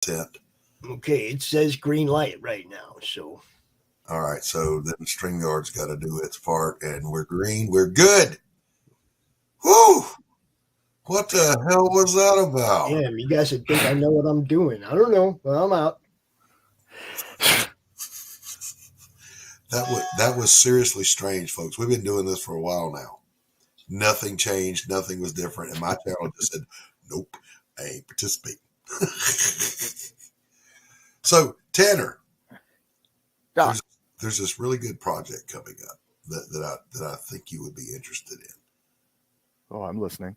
Tent. Okay, it says green light right now, so. All right, so then StreamYard's got to do its part, and we're green. We're good. Woo! What the hell was that about? Damn, you guys would think I know what I'm doing. I don't know, but I'm out. That was seriously strange, folks. We've been doing this for a while now. Nothing changed. Nothing was different. And my channel just said, nope, I ain't participating. So, Tanner, there's this really good project coming up that I think you would be interested in. Oh, I'm listening.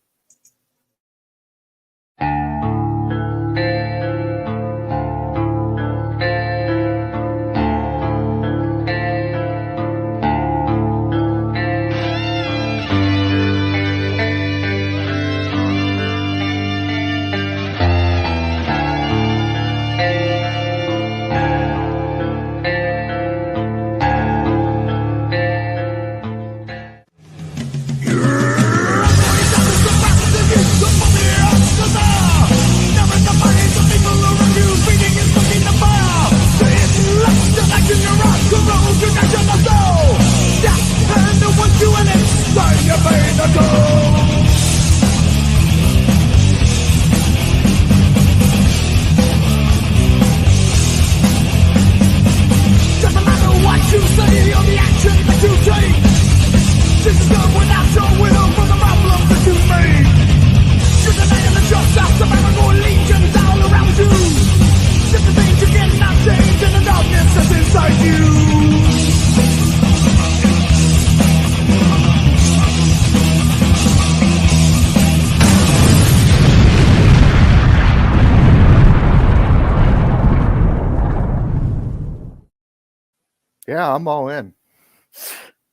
Yeah, I'm all in.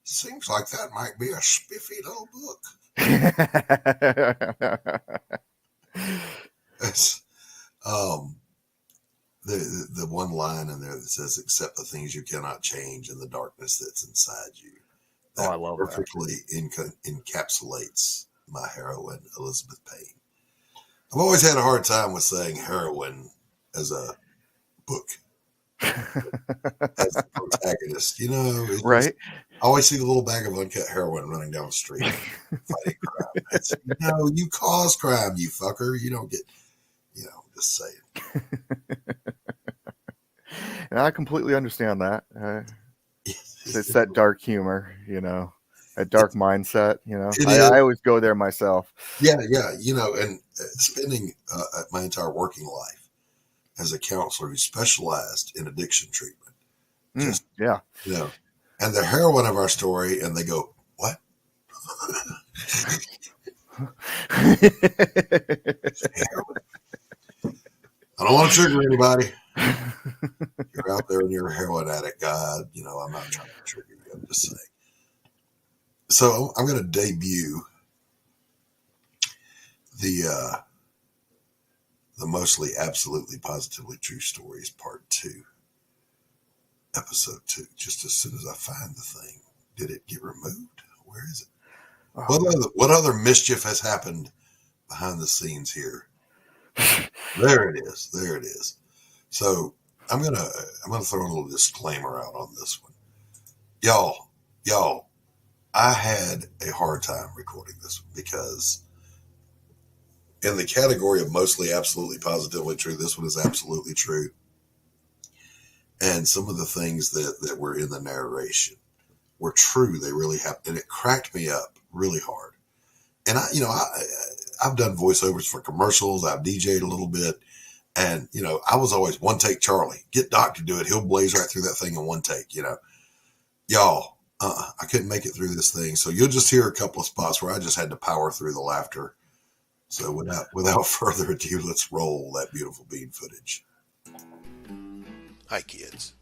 Seems like that might be a spiffy little book. It's, the one line in there that says, "Accept the things you cannot change and the darkness that's inside you." That I love perfectly encapsulates my heroine, Elizabeth Payne. I've always had a hard time with saying heroine as a book. As the protagonist, right? I always see the little bag of uncut heroin running down the street fighting crime. You cause crime, you fucker. You don't get, just saying. And I completely understand that. It's that dark humor, a dark mindset. I always go there myself. Yeah, and spending my entire working life as a counselor who specialized in addiction treatment. And the heroine of our story, and they go, "What?" I don't want to trigger anybody. You're out there and you're a heroin addict, God. I'm not trying to trigger you. I'm just saying. So I'm going to debut the mostly absolutely positively true stories part 2, episode 2. Just as soon as I find the thing, did it get removed? Where is it? What other mischief has happened behind the scenes here? There it is. So I'm gonna throw a little disclaimer out on this one, y'all. I had a hard time recording this one because, in the category of mostly absolutely positively true, this one is absolutely true. And some of the things that were in the narration were true. They really happened. And it cracked me up really hard. And I've done voiceovers for commercials. I've DJ'd a little bit. And, I was always one take Charlie. Get Doc to do it. He'll blaze right through that thing in one take, Y'all, I couldn't make it through this thing. So you'll just hear a couple of spots where I just had to power through the laughter. So without further ado, let's roll that beautiful bean footage. Hi, kids.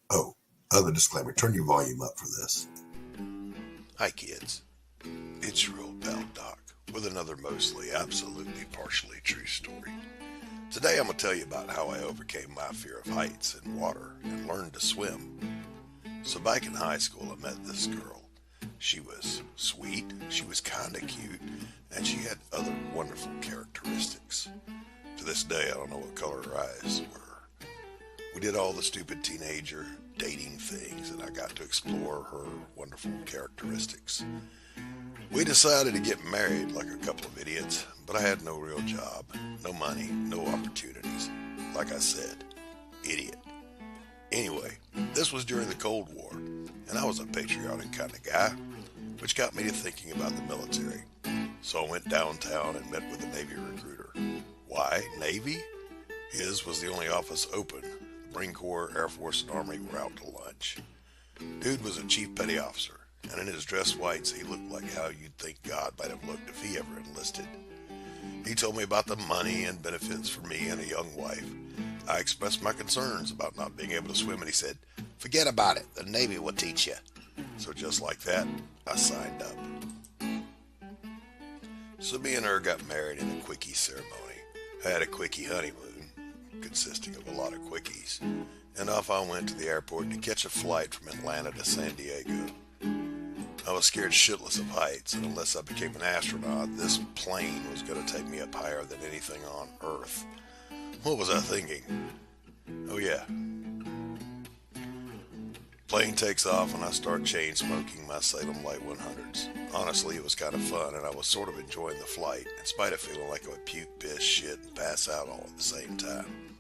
Oh, other disclaimer. Turn your volume up for this. Hi, kids. It's your old pal Doc with another mostly absolutely partially true story. Today I'm going to tell you about how I overcame my fear of heights and water and learned to swim. So back in high school, I met this girl. She was sweet, she was kind of cute, and she had other wonderful characteristics. To this day, I don't know what color her eyes were. We did all the stupid teenager dating things, and I got to explore her wonderful characteristics. We decided to get married like a couple of idiots, but I had no real job, no money, no opportunities. Like I said, idiot. Anyway, this was during the Cold War, and I was a patriotic kind of guy, which got me to thinking about the military. So I went downtown and met with a Navy recruiter. Why, Navy? His was the only office open. The Marine Corps, Air Force, and Army were out to lunch. Dude was a chief petty officer, and in his dress whites, he looked like how you'd think God might have looked if he ever enlisted. He told me about the money and benefits for me and a young wife. I expressed my concerns about not being able to swim, and he said, "Forget about it. The Navy will teach you." So just like that, I signed up. So me and her got married in a quickie ceremony. I had a quickie honeymoon, consisting of a lot of quickies, and off I went to the airport to catch a flight from Atlanta to San Diego. I was scared shitless of heights, and unless I became an astronaut, this plane was going to take me up higher than anything on Earth. What was I thinking? Oh yeah. Plane takes off and I start chain smoking my Salem Light 100s. Honestly, it was kind of fun, and I was sort of enjoying the flight, in spite of feeling like I would puke, piss, shit, and pass out all at the same time.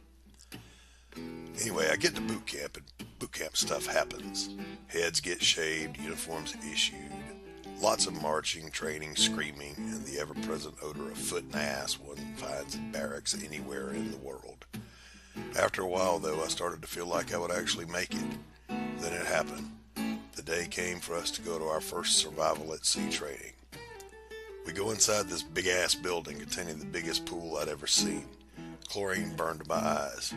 Anyway, I get to boot camp, and boot camp stuff happens. Heads get shaved, uniforms issued, lots of marching, training, screaming, and the ever-present odor of foot and ass one finds in barracks anywhere in the world. After a while, though, I started to feel like I would actually make it. Then it happened. The day came for us to go to our first survival at sea training. We go inside this big-ass building containing the biggest pool I'd ever seen. Chlorine burned my eyes.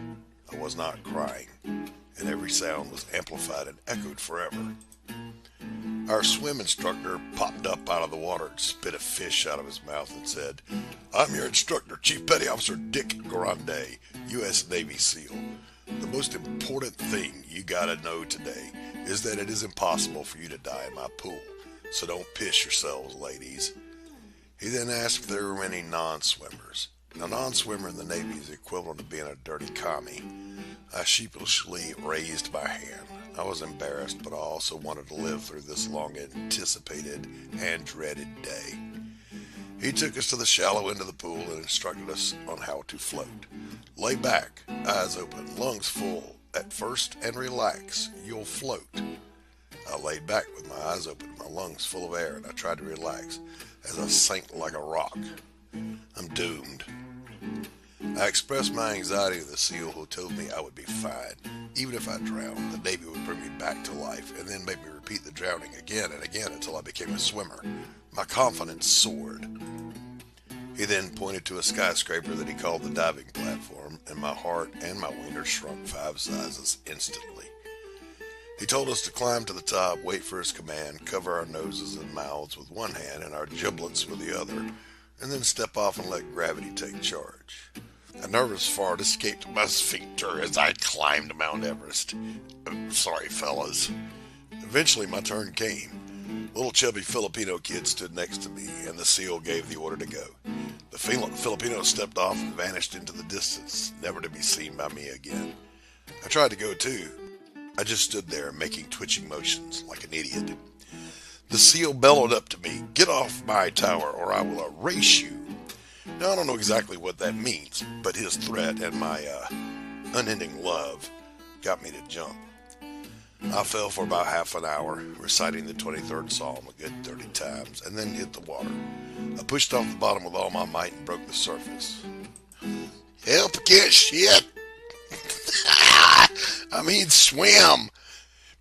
I was not crying, and every sound was amplified and echoed forever. Our swim instructor popped up out of the water and spit a fish out of his mouth and said, "I'm your instructor, Chief Petty Officer Dick Grande, U.S. Navy SEAL. The most important thing you gotta know today is that it is impossible for you to die in my pool, so don't piss yourselves, ladies." He then asked if there were any non-swimmers. A non-swimmer in the Navy is the equivalent of being a dirty commie. I sheepishly raised my hand. I was embarrassed, but I also wanted to live through this long-anticipated and dreaded day. He took us to the shallow end of the pool and instructed us on how to float. Lay back, eyes open, lungs full at first, and relax. You'll float. I laid back with my eyes open and my lungs full of air, and I tried to relax as I sank like a rock. I'm doomed. I expressed my anxiety to the SEAL, who told me I would be fine. Even if I drowned, the Navy would bring me back to life and then make me repeat the drowning again and again until I became a swimmer. My confidence soared. He then pointed to a skyscraper that he called the diving platform, and my heart and my wiener shrunk 5 sizes instantly. He told us to climb to the top, wait for his command, cover our noses and mouths with one hand and our giblets with the other, and then step off and let gravity take charge. A nervous fart escaped my sphincter as I climbed Mount Everest. Sorry, fellas. Eventually my turn came. Little chubby Filipino kid stood next to me, and the SEAL gave the order to go. The Filipino stepped off and vanished into the distance, never to be seen by me again. I tried to go too. I just stood there making twitching motions like an idiot. The SEAL bellowed up to me, "Get off my tower or I will erase you." Now, I don't know exactly what that means, but his threat and my unending love got me to jump. I fell for about half an hour, reciting the 23rd Psalm a good 30 times, and then hit the water. I pushed off the bottom with all my might and broke the surface. "Help, I can't shit." I mean, swim.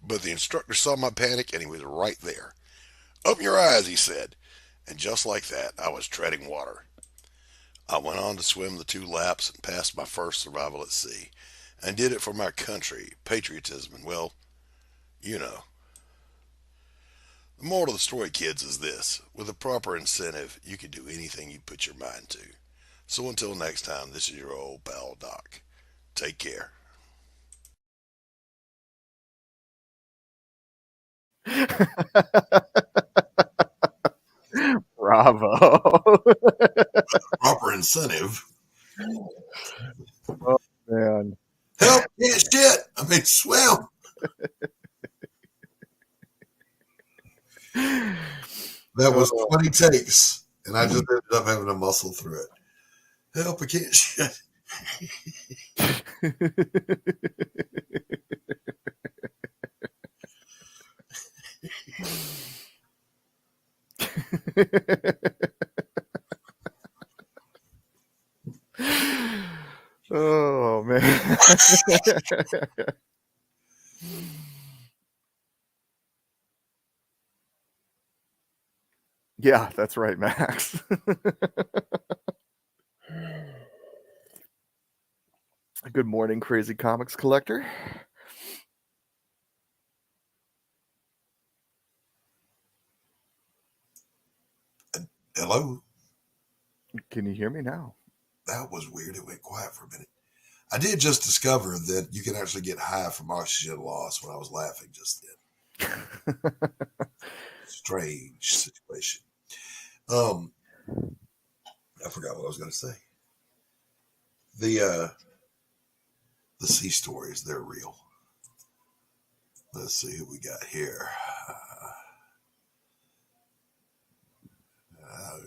But the instructor saw my panic, and he was right there. "Open your eyes," he said. And just like that, I was treading water. I went on to swim the 2 laps and passed my first survival at sea, and did it for my country, patriotism, and, well, you know. The moral of the story, kids, is this: with a proper incentive, you can do anything you put your mind to. So until next time, this is your old pal Doc. Take care. Bravo. Proper incentive. Oh man. Help! Yeah, shit. I mean, swim. That was 20 takes, and I just ended up having to muscle through it. Help! I can't shit. Oh man. Yeah, that's right, Max. Good morning, crazy comics collector. Hello? Can you hear me now? That was weird. It went quiet for a minute. I did just discover that you can actually get high from oxygen loss when I was laughing just then. Strange situation. I forgot what I was going to say. The sea stories, they're real. Let's see who we got here.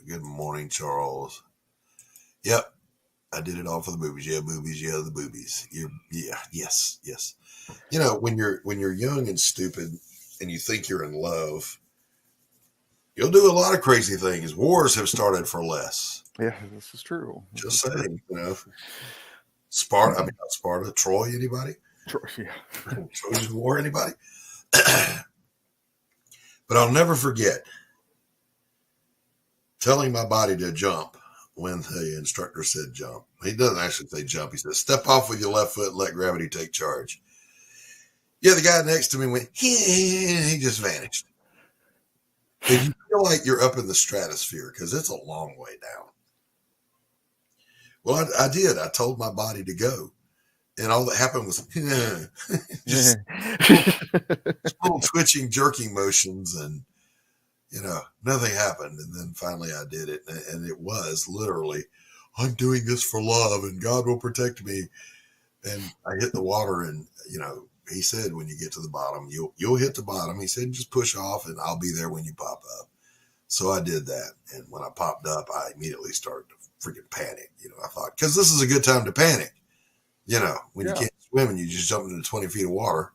Good morning, Charles. Yep, I did it all for the boobies. Yeah, boobies. Yeah, the boobies. Yes. You know, when you're young and stupid, and you think you're in love, you'll do a lot of crazy things. Wars have started for less. Yeah, this is true. Just saying, you know. Sparta, not Sparta. Troy, anybody? Yeah. Trojan War, anybody? But I'll never forget telling my body to jump when the instructor said jump. He doesn't actually say jump. He says, step off with your left foot and let gravity take charge. Yeah, the guy next to me went, he just vanished. And you feel like you're up in the stratosphere because it's a long way down. Well, I did. I told my body to go. And all that happened was just little twitching, jerking motions, and, you know, nothing happened. And then finally I did it. And it was literally, I'm doing this for love and God will protect me. And I hit the water and, you know, he said, when you get to the bottom, you'll hit the bottom. He said, just push off and I'll be there when you pop up. So I did that. And when I popped up, I immediately started to freaking panic. You know, I thought, because this is a good time to panic. You know, when you can't swim and you just jump into 20 feet of water.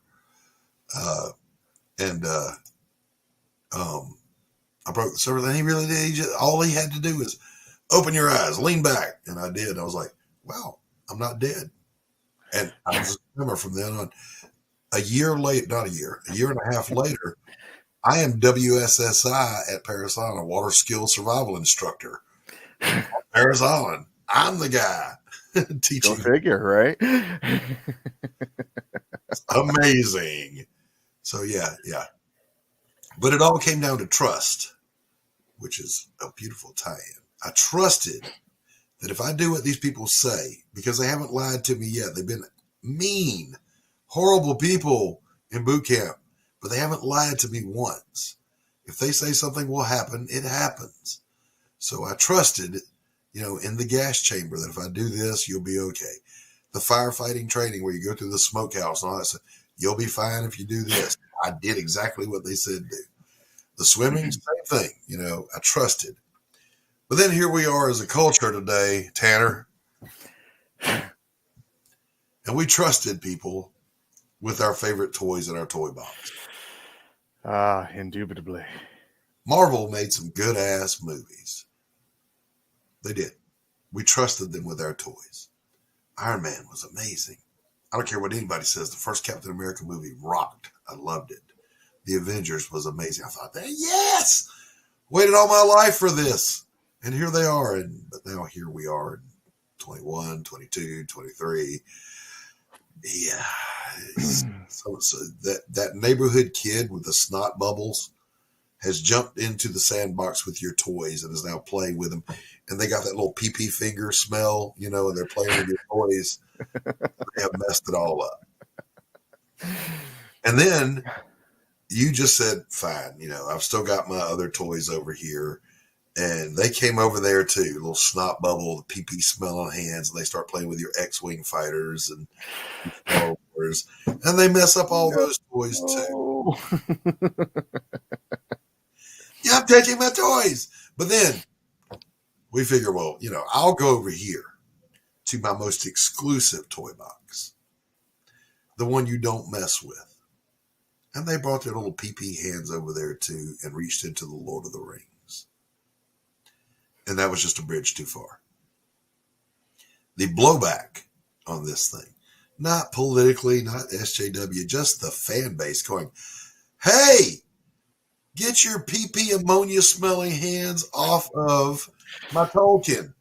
I broke the surface, and he really did. All he had to do was open your eyes, lean back. And I did. I was like, wow, I'm not dead. And I was a swimmer from then on. A year and a half later, I am WSSI at Paris Island, water skills survival instructor. Paris Island. I'm the guy teaching. Go figure, right? Amazing. So yeah. But it all came down to trust, which is a beautiful tie-in. I trusted that if I do what these people say, because they haven't lied to me yet, they've been mean, horrible people in boot camp, but they haven't lied to me once. If they say something will happen, it happens. So I trusted, you know, in the gas chamber that if I do this, you'll be okay. The firefighting training where you go through the smokehouse and all that stuff, you'll be fine if you do this. I did exactly what they said do. The swimming, same thing. You know, I trusted. But then here we are as a culture today, Tanner. And we trusted people with our favorite toys in our toy box. Indubitably. Marvel made some good-ass movies. They did. We trusted them with our toys. Iron Man was amazing. I don't care what anybody says. The first Captain America movie rocked. I loved it. The Avengers was amazing. I thought, yes! Waited all my life for this. And here they are. But now here we are in 21, 22, 23. Yeah. So that neighborhood kid with the snot bubbles has jumped into the sandbox with your toys and is now playing with them. And they got that little pee-pee finger smell, you know, and they're playing with your toys. They have messed it all up. And then you just said, fine, you know, I've still got my other toys over here. And they came over there too, little snot bubble, the pee-pee smelling hands, and they start playing with your X-Wing fighters and Star Wars, and they mess up all those toys too. Yeah, I'm taking my toys. But then we figure, well, I'll go over here to my most exclusive toy box, the one you don't mess with. And they brought their little pee-pee hands over there too and reached into the Lord of the Rings. And that was just a bridge too far. The blowback on this thing, not politically, not SJW, just the fan base going, hey, get your pee-pee ammonia smelling hands off of my Tolkien.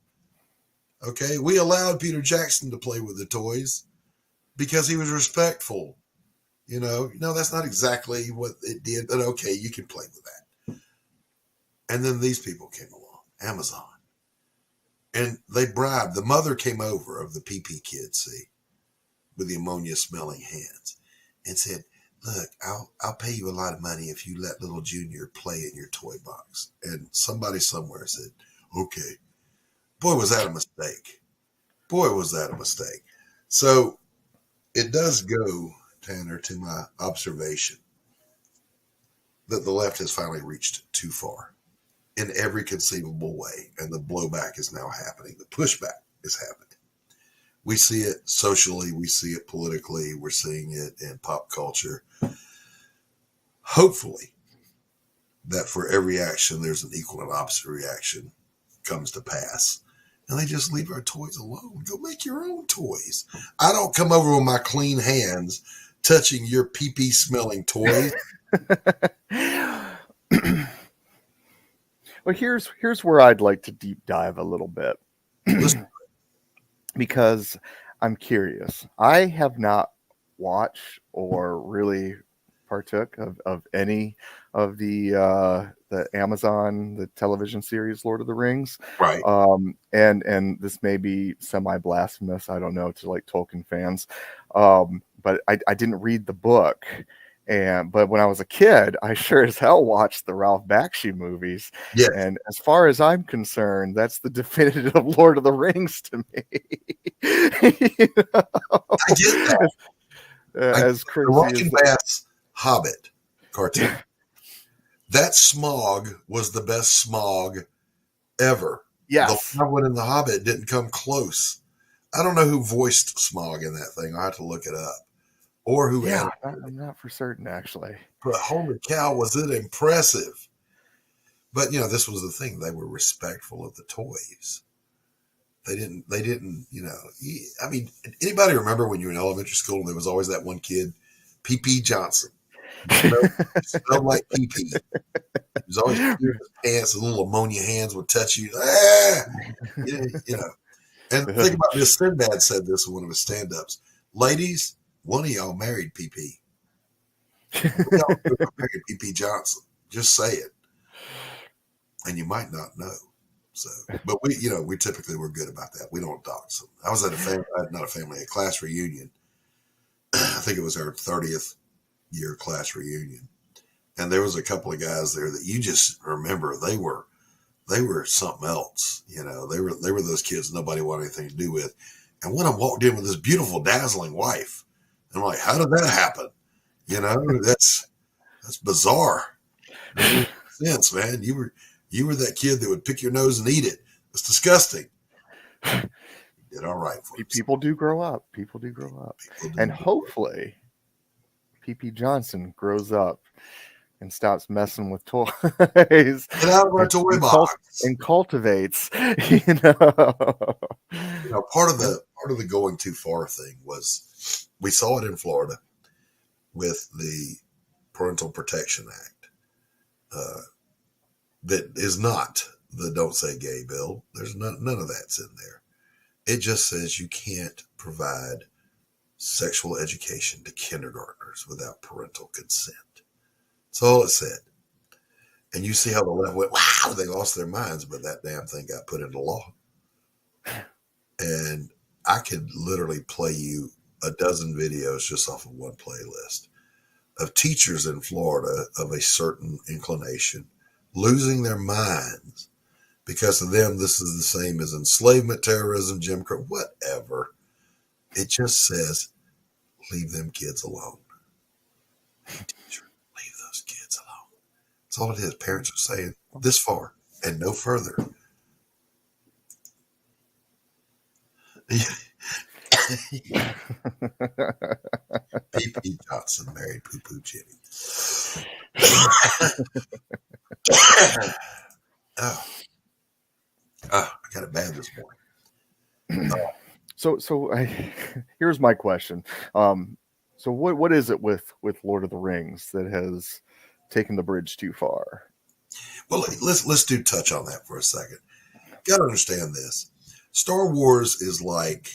Okay, we allowed Peter Jackson to play with the toys because he was respectful. No, that's not exactly what it did, but okay, you can play with that. And then these people came along, Amazon, and they bribed. The mother came over of the PP kid, see, with the ammonia smelling hands, and said, look, I'll pay you a lot of money if you let little Junior play in your toy box. And somebody somewhere said, okay. Boy, was that a mistake. Boy, was that a mistake. So it does go, Tanner, to my observation that the left has finally reached too far in every conceivable way. And the blowback is now happening. The pushback is happening. We see it socially. We see it politically. We're seeing it in pop culture. Hopefully that for every action, there's an equal and opposite reaction comes to pass. And they just leave our toys alone. Go make your own toys. I don't come over with my clean hands touching your pee-pee smelling toys. Well, here's where I'd like to deep dive a little bit. Because I'm curious. I have not watched or really partook of any of the Amazon, the television series Lord of the Rings. Right. And this may be semi-blasphemous, I don't know, to like Tolkien fans. But I didn't read the book. But when I was a kid, I sure as hell watched the Ralph Bakshi movies. Yes. And as far as I'm concerned, that's the definitive Lord of the Rings to me. I get that. As the Rockin' Bass Hobbit cartoon. That Smog was the best Smog ever. Yes. The one in the Hobbit didn't come close. I don't know who voiced Smog in that thing. I'll have to look it up. Or who I'm not for certain, actually. But holy cow, was it impressive. But, this was the thing. They were respectful of the toys. They didn't, I mean, anybody remember when you were in elementary school and there was always that one kid, P.P. Johnson? Smelled like P.P. He was always in his pants, the little ammonia hands would touch you. And think about this. Sinbad said this in one of his stand-ups. Ladies, one of y'all married PP. Y'all married PP Johnson. Just say it. And you might not know. So, but we typically were good about that. We don't dox them. I was at a class reunion. I think it was our 30th year class reunion. And there was a couple of guys there that you just remember they were something else. They were those kids nobody wanted anything to do with. And one of them walked in with this beautiful, dazzling wife. And I'm like, how did that happen? That's bizarre. Sense, man. You were that kid that would pick your nose and eat it. It's disgusting. You did all right for People do grow up. And hopefully P.P. Johnson grows up and stops messing with toys. Get out of our toy box. And cultivates, Part of the going too far thing was we saw it in Florida with the Parental Protection Act. That is not the Don't Say Gay bill. There's none of that's in there. It just says you can't provide sexual education to kindergartners without parental consent. That's all it said. And you see how the left went, wow, they lost their minds, but that damn thing got put into law. And I could literally play you a dozen videos just off of one playlist of teachers in Florida of a certain inclination losing their minds because to them, this is the same as enslavement, terrorism, Jim Crow, whatever. It just says, leave them kids alone. Hey, teacher, leave those kids alone. That's all it is. Parents are saying this far and no further. P.P. Johnson married Poo Poo Jenny. I got it bad this morning. Here's my question. So what is it with Lord of the Rings that has taken the bridge too far? Well, let's do touch on that for a second. Got to understand this. Star Wars is like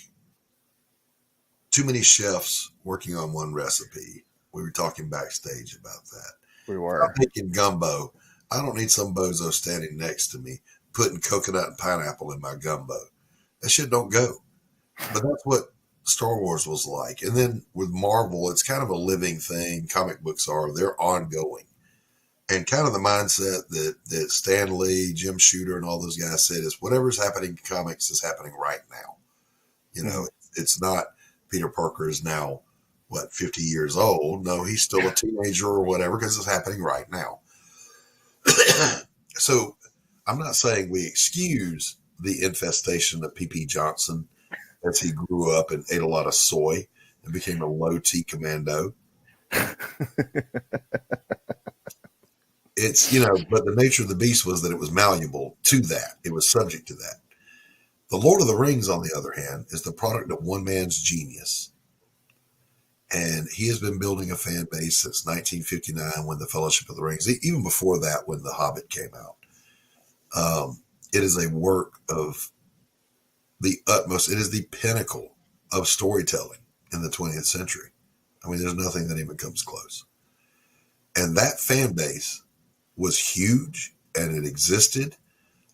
too many chefs working on one recipe. We were talking backstage about that. We were. I'm making gumbo. I don't need some bozo standing next to me putting coconut and pineapple in my gumbo. That shit don't go. But that's what Star Wars was like. And then with Marvel, it's kind of a living thing. Comic books are. They're ongoing. And kind of the mindset that Stan Lee, Jim Shooter, and all those guys said is whatever's happening in comics is happening right now. You know, it's not Peter Parker is now, 50 years old. No, he's still a teenager or whatever because it's happening right now. So I'm not saying we excuse the infestation of P.P. Johnson as he grew up and ate a lot of soy and became a low T commando. It's, but the nature of the beast was that it was malleable to that. It was subject to that. The Lord of the Rings, on the other hand, is the product of one man's genius. And he has been building a fan base since 1959 when the Fellowship of the Rings, even before that, when The Hobbit came out. It is a work of the utmost. It is the pinnacle of storytelling in the 20th century. I mean, there's nothing that even comes close. And that fan base was huge, and it existed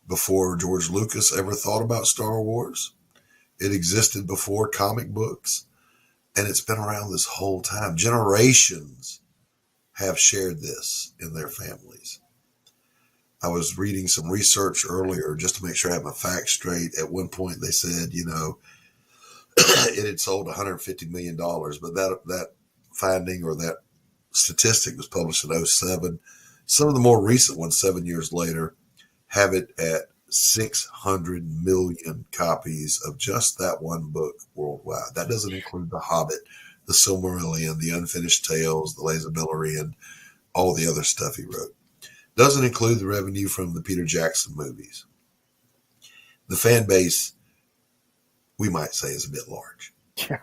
before George Lucas ever thought about Star Wars. It existed before comic books, and it's been around this whole time. Generations have shared this in their families. I was reading some research earlier just to make sure I have my facts straight. At one point, they said, it had sold $150 million, but that finding or that statistic was published in 2007. Some of the more recent ones, 7 years later, have it at 600 million copies of just that one book worldwide. That doesn't include The Hobbit, The Silmarillion, The Unfinished Tales, The Lazybillion, all the other stuff he wrote. Doesn't include the revenue from the Peter Jackson movies. The fan base, we might say, is a bit large. Yeah,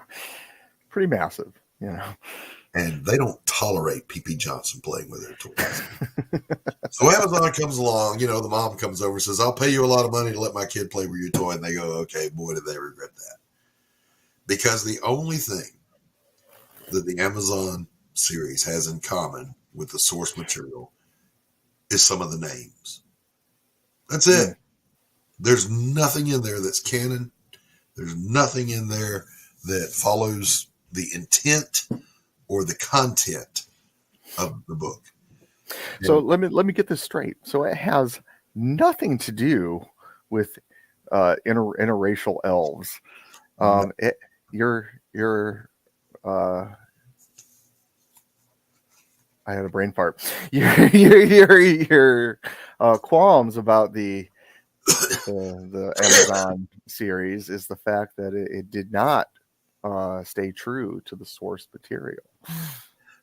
pretty massive, And they don't tolerate P.P. Johnson playing with their toys. So Amazon comes along, the mom comes over and says, I'll pay you a lot of money to let my kid play with your toy. And they go, okay, boy, did they regret that. Because the only thing that the Amazon series has in common with the source material is some of the names. That's it. There's nothing in there that's canon. There's nothing in there that follows the intent or the content of the book. So let me get this straight. So it has nothing to do with interracial elves. I had a brain fart. Your qualms about the Amazon series is the fact that it did not stay true to the source material.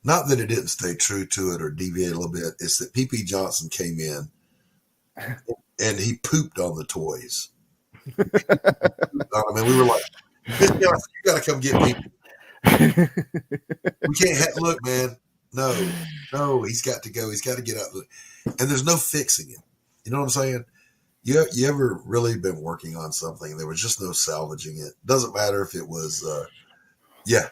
Not that it didn't stay true to it or deviate a little bit. It's that P.P. Johnson came in and he pooped on the toys. I mean, we were like, Johnson, you got to come get me. We can't look, man. No, he's got to go. He's got to get out. And there's no fixing it. You know what I'm saying? You ever really been working on something and there was just no salvaging it? Doesn't matter if it was, yeah.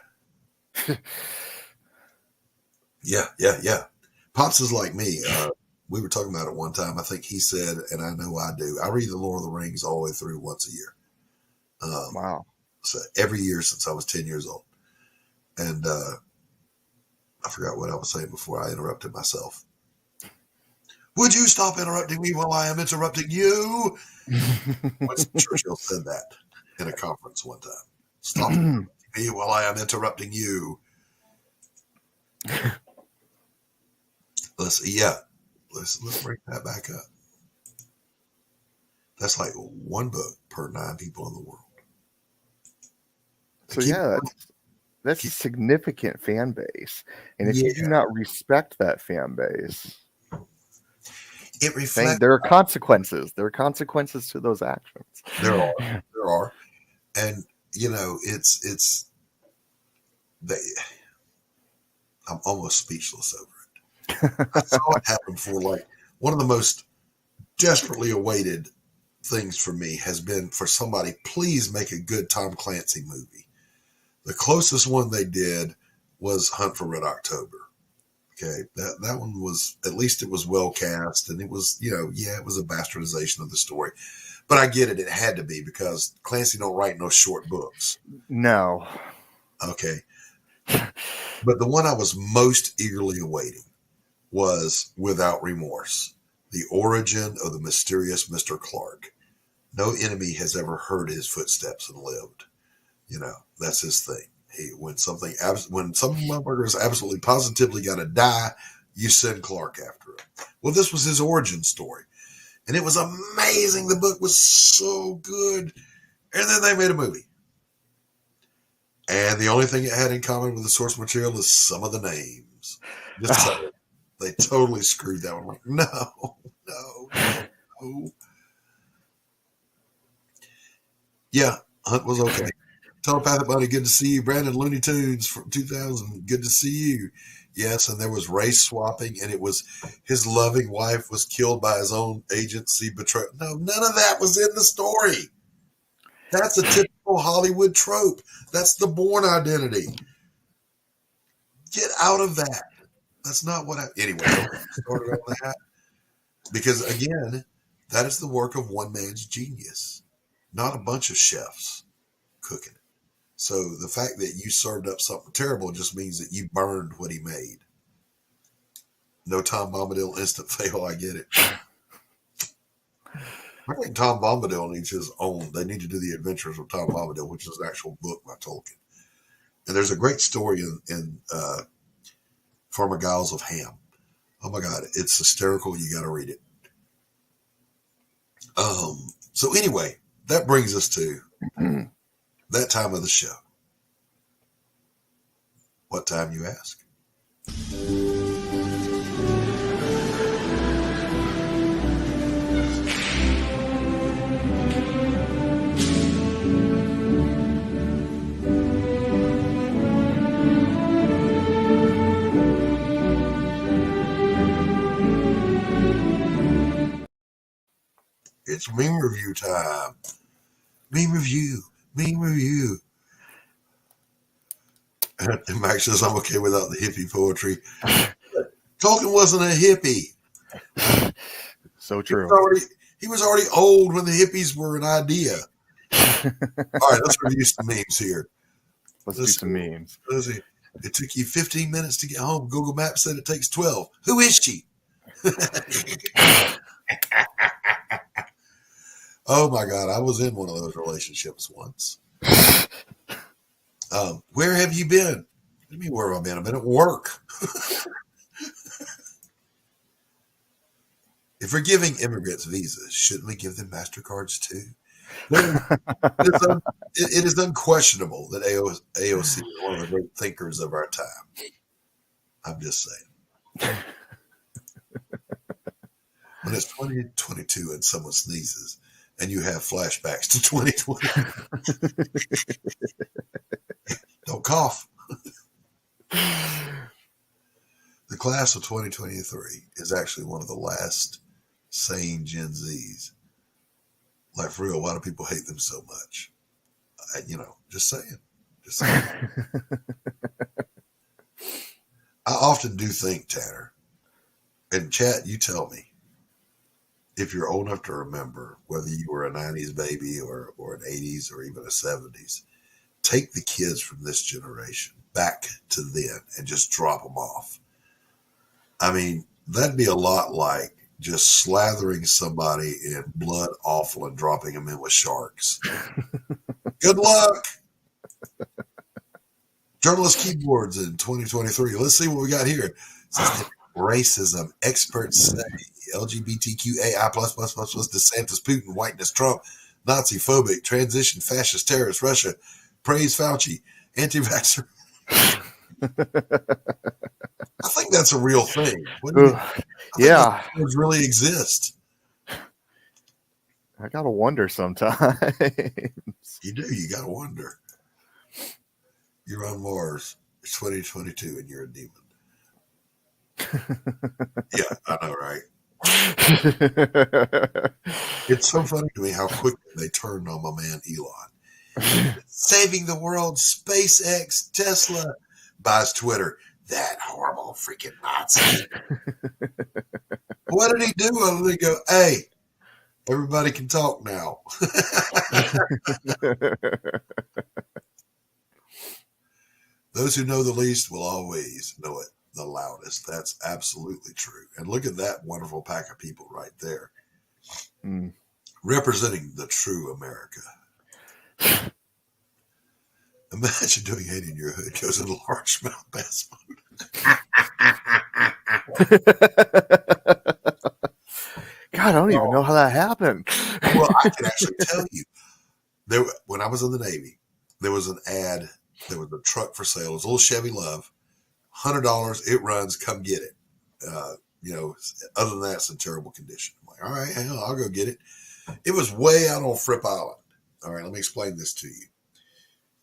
Pops is like me. We were talking about it one time. I think he said, and I know I do, I read The Lord of the Rings all the way through once a year. Wow. So every year since I was 10 years old. And I forgot what I was saying before I interrupted myself. Would you stop interrupting me while I am interrupting you? Winston Churchill said that in a conference one time. Stop interrupting me while I am interrupting you. Let's bring that back up. That's like one book per 9 people in the world. So that's a significant fan base, and if you do not respect that fan base, it reflects. There are consequences. There are consequences to those actions. There are, and I'm almost speechless over it. I saw it happen for like one of the most desperately awaited things for me has been for somebody, please make a good Tom Clancy movie. The closest one they did was Hunt for Red October. Okay, that one was, at least it was well cast, and it was, it was a bastardization of the story. But I get it. It had to be because Clancy don't write no short books. No. Okay. But the one I was most eagerly awaiting was Without Remorse, the origin of the mysterious Mr. Clark. No enemy has ever heard his footsteps and lived. That's his thing. When some motherfucker is absolutely positively got to die, you send Clark after him. Well, this was his origin story. And it was amazing. The book was so good. And then they made a movie. And the only thing it had in common with the source material is some of the names. Just so they totally screwed that one. Like, no. Yeah, Hunt was okay. Telepathic Buddy, good to see you. Brandon Looney Tunes from 2000, good to see you. Yes, and there was race swapping, and it was his loving wife was killed by his own agency betrayal. No, none of that was in the story. That's a typical Hollywood trope. That's the Bourne identity. Get out of that. That's not what I... Anyway, started on that. Because, again, that is the work of one man's genius, not a bunch of chefs cooking it. So the fact that you served up something terrible just means that you burned what he made. No Tom Bombadil instant fail, I get it. I think Tom Bombadil needs his own. They need to do The Adventures of Tom Bombadil, which is an actual book by Tolkien. And there's a great story in Farmagals of Ham. Oh my God, it's hysterical. You got to read it. So anyway, that brings us to that time of the show. What time, you ask? It's meme review time. Meme review. And Max says, I'm okay without the hippie poetry. Tolkien wasn't a hippie. So true. He was already old when the hippies were an idea. All right, let's review some memes here. Let's do some memes. Let's see. It took you 15 minutes to get home. Google Maps said it takes 12. Who is she? Oh my God, I was in one of those relationships once. Where have you been? What do you mean, where have I been? I've been at work. If we're giving immigrants visas, shouldn't we give them MasterCards too? It is unquestionable that AOC is one of the great thinkers of our time. I'm just saying. When it's 2022 and someone sneezes and you have flashbacks to 2020, don't cough. The class of 2023 is actually one of the last sane Gen Zs. Like, for real, why do people hate them so much? Just saying. I often do think, Tanner, and chat, you tell me, if you're old enough to remember, whether you were a 90s baby or an 80s or even a 70s, take the kids from this generation back to then and just drop them off. I mean, that'd be a lot like just slathering somebody in blood awful and dropping them in with sharks. Good luck. Journalist keyboards in 2023. Let's see what we got here. It says, racism. Experts say LGBTQAI++++, DeSantis, Putin, whiteness, Trump, Nazi phobic, transition, fascist, terrorist, Russia, praise Fauci, anti-vaxxer. I think that's a real thing. Yeah. Those really exist. I gotta wonder sometimes. You do. You gotta wonder. You're on Mars. It's 2022 and you're a demon. Yeah, I know, right? It's so funny to me how quickly they turned on my man Elon. Saving the world, SpaceX, Tesla, buys Twitter. That horrible freaking Nazi. What did he do? Other than go, hey, everybody can talk now. Those who know the least will always know it the loudest. That's absolutely true. And look at that wonderful pack of people right there. Representing the true America. Imagine doing 80 in your hood goes in largemouth bass mode. God, I don't even know how that happened. Well, I can actually tell you. When I was in the Navy, there was an ad. There was a truck for sale. It was a little Chevy Love. $100. It runs. Come get it. Other than that, it's in terrible condition. I'm like, all right, hang on, I'll go get it. It was way out on Fripp Island. All right, let me explain this to you.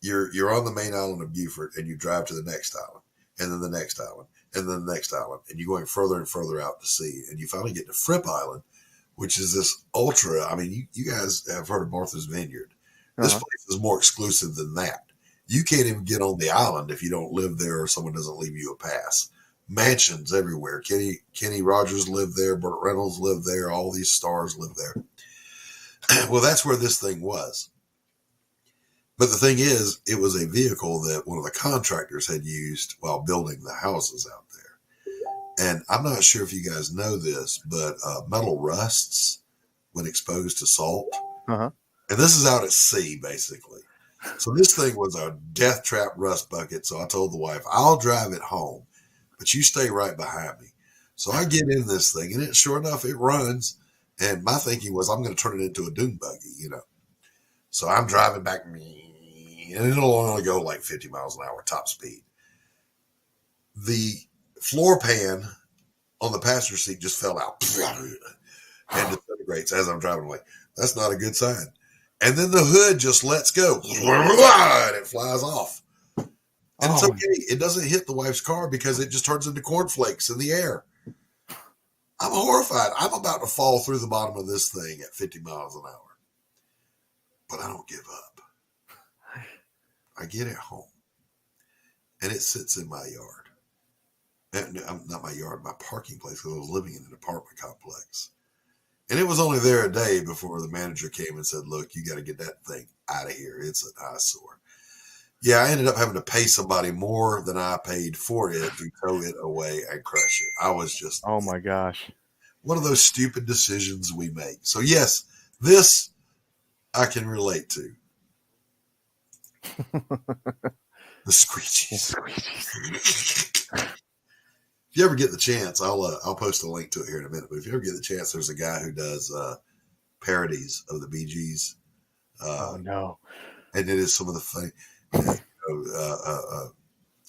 You're on the main island of Beaufort, and you drive to the next island, and then the next island, and then the next island, and you're going further and further out to sea, and you finally get to Fripp Island, which is this ultra. I mean, you guys have heard of Martha's Vineyard. This place is more exclusive than that. You can't even get on the island if you don't live there or someone doesn't leave you a pass. Mansions everywhere. Kenny Rogers lived there. Burt Reynolds lived there. All these stars live there. Well, that's where this thing was. But the thing is, it was a vehicle that one of the contractors had used while building the houses out there. And I'm not sure if you guys know this, but metal rusts when exposed to salt. And this is out at sea, basically. So this thing was a death trap rust bucket. So I told the wife, I'll drive it home, but you stay right behind me. So I get in this thing, and sure enough, it runs. And my thinking was, I'm going to turn it into a dune buggy, So I'm driving back, and it'll only go like 50 miles an hour top speed. The floor pan on the passenger seat just fell out and disintegrates as I'm driving away. That's not a good sign. And then the hood just lets go and it flies off. And it's okay. It doesn't hit the wife's car because it just turns into cornflakes in the air. I'm horrified. I'm about to fall through the bottom of this thing at 50 miles an hour. But I don't give up. I get it home. And it sits in my yard. Not my yard, my parking place, because I was living in an apartment complex. And it was only there a day before the manager came and said, look, you got to get that thing out of here. It's an eyesore. Yeah, I ended up having to pay somebody more than I paid for it to tow it away and crush it. I was just... Oh, my gosh. One of those stupid decisions we make. So, yes, this I can relate to. The screechies. If you ever get the chance, I'll post a link to it here in a minute. But if you ever get the chance, there's a guy who does parodies of the Bee Gees. Oh no! And it is some of the funny.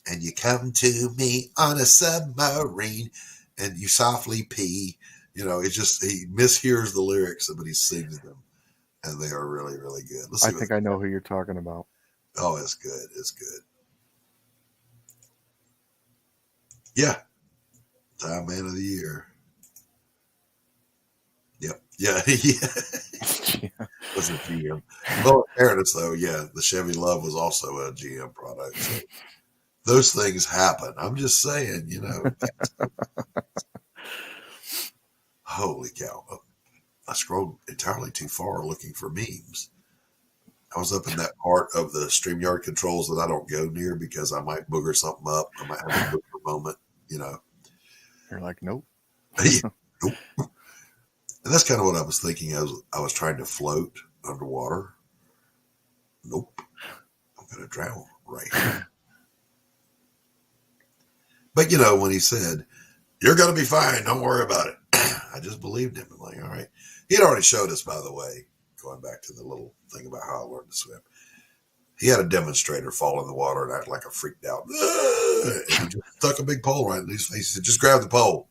And you come to me on a submarine, and you softly pee. It's just he mishears the lyrics, but he sings them, and they are really, really good. I think I know who you're talking about. Oh, it's good. It's good. Yeah. Time Man of the Year. Yep. Yeah. Was a GM. Well, in fairness, though, yeah, the Chevy Love was also a GM product. So those things happen. I'm just saying, Holy cow. I scrolled entirely too far looking for memes. I was up in that part of the StreamYard controls that I don't go near because I might booger something up. I might have a booger moment, You're like, nope. Nope. And that's kind of what I was thinking as I was trying to float underwater. Nope. I'm going to drown right here. But, you know, when he said, you're going to be fine, don't worry about it, I just believed him. I'm like, all right. He had already showed us, by the way, going back to the little thing about how I learned to swim. He had a demonstrator fall in the water and act like a freaked out. And he just stuck a big pole right in his face. He said, just grab the pole.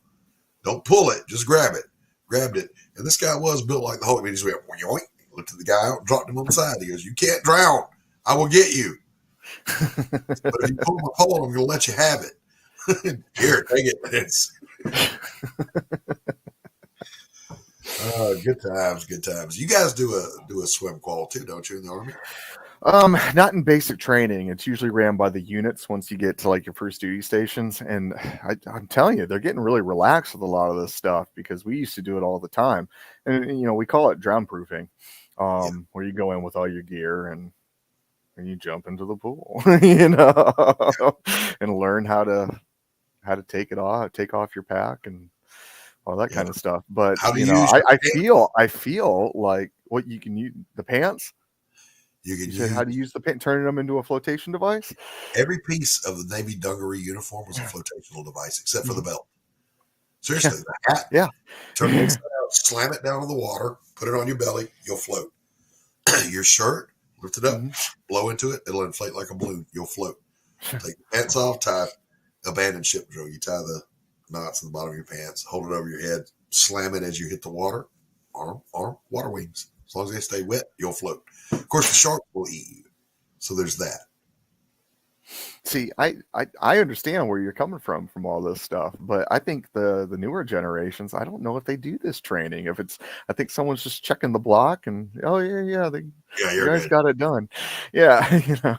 Don't pull it. Just grab it. Grabbed it. And this guy was built like the Hulk. He just went, yoink, looked at the guy out and dropped him on the side. He goes, you can't drown. I will get you. But if you pull my pole, I'm going to let you have it. Here, take it. Good times, good times. You guys do a swim qual too, don't you, in the Army? Not in basic training. It's usually ran by the units once you get to like your first duty stations. And I'm telling you, they're getting really relaxed with a lot of this stuff because we used to do it all the time. And, you know, we call it drown proofing, where you go in with all your gear and you jump into the pool, you know, and learn how to take off your pack and all that kind of stuff. But, you know, I feel like what you can use the pants. You can use how to use the pant, turning them into a flotation device. Every piece of the Navy dungaree uniform was a flotational device, except for the belt. Seriously, the hat. Turn it inside out, slam it down in the water, put it on your belly, you'll float. Your shirt, lift it up, blow into it, it'll inflate like a balloon. You'll float. Take the pants off, tie abandoned ship drill. You tie the knots in the bottom of your pants, hold it over your head, slam it as you hit the water. Arm, water wings. As long as they stay wet, you'll float. Of course, the shark will eat you. So there's that. See, I understand where you're coming from all this stuff, but I think the newer generations, I don't know if they do this training. I think someone's just checking the block and you guys got it done. Yeah, you know.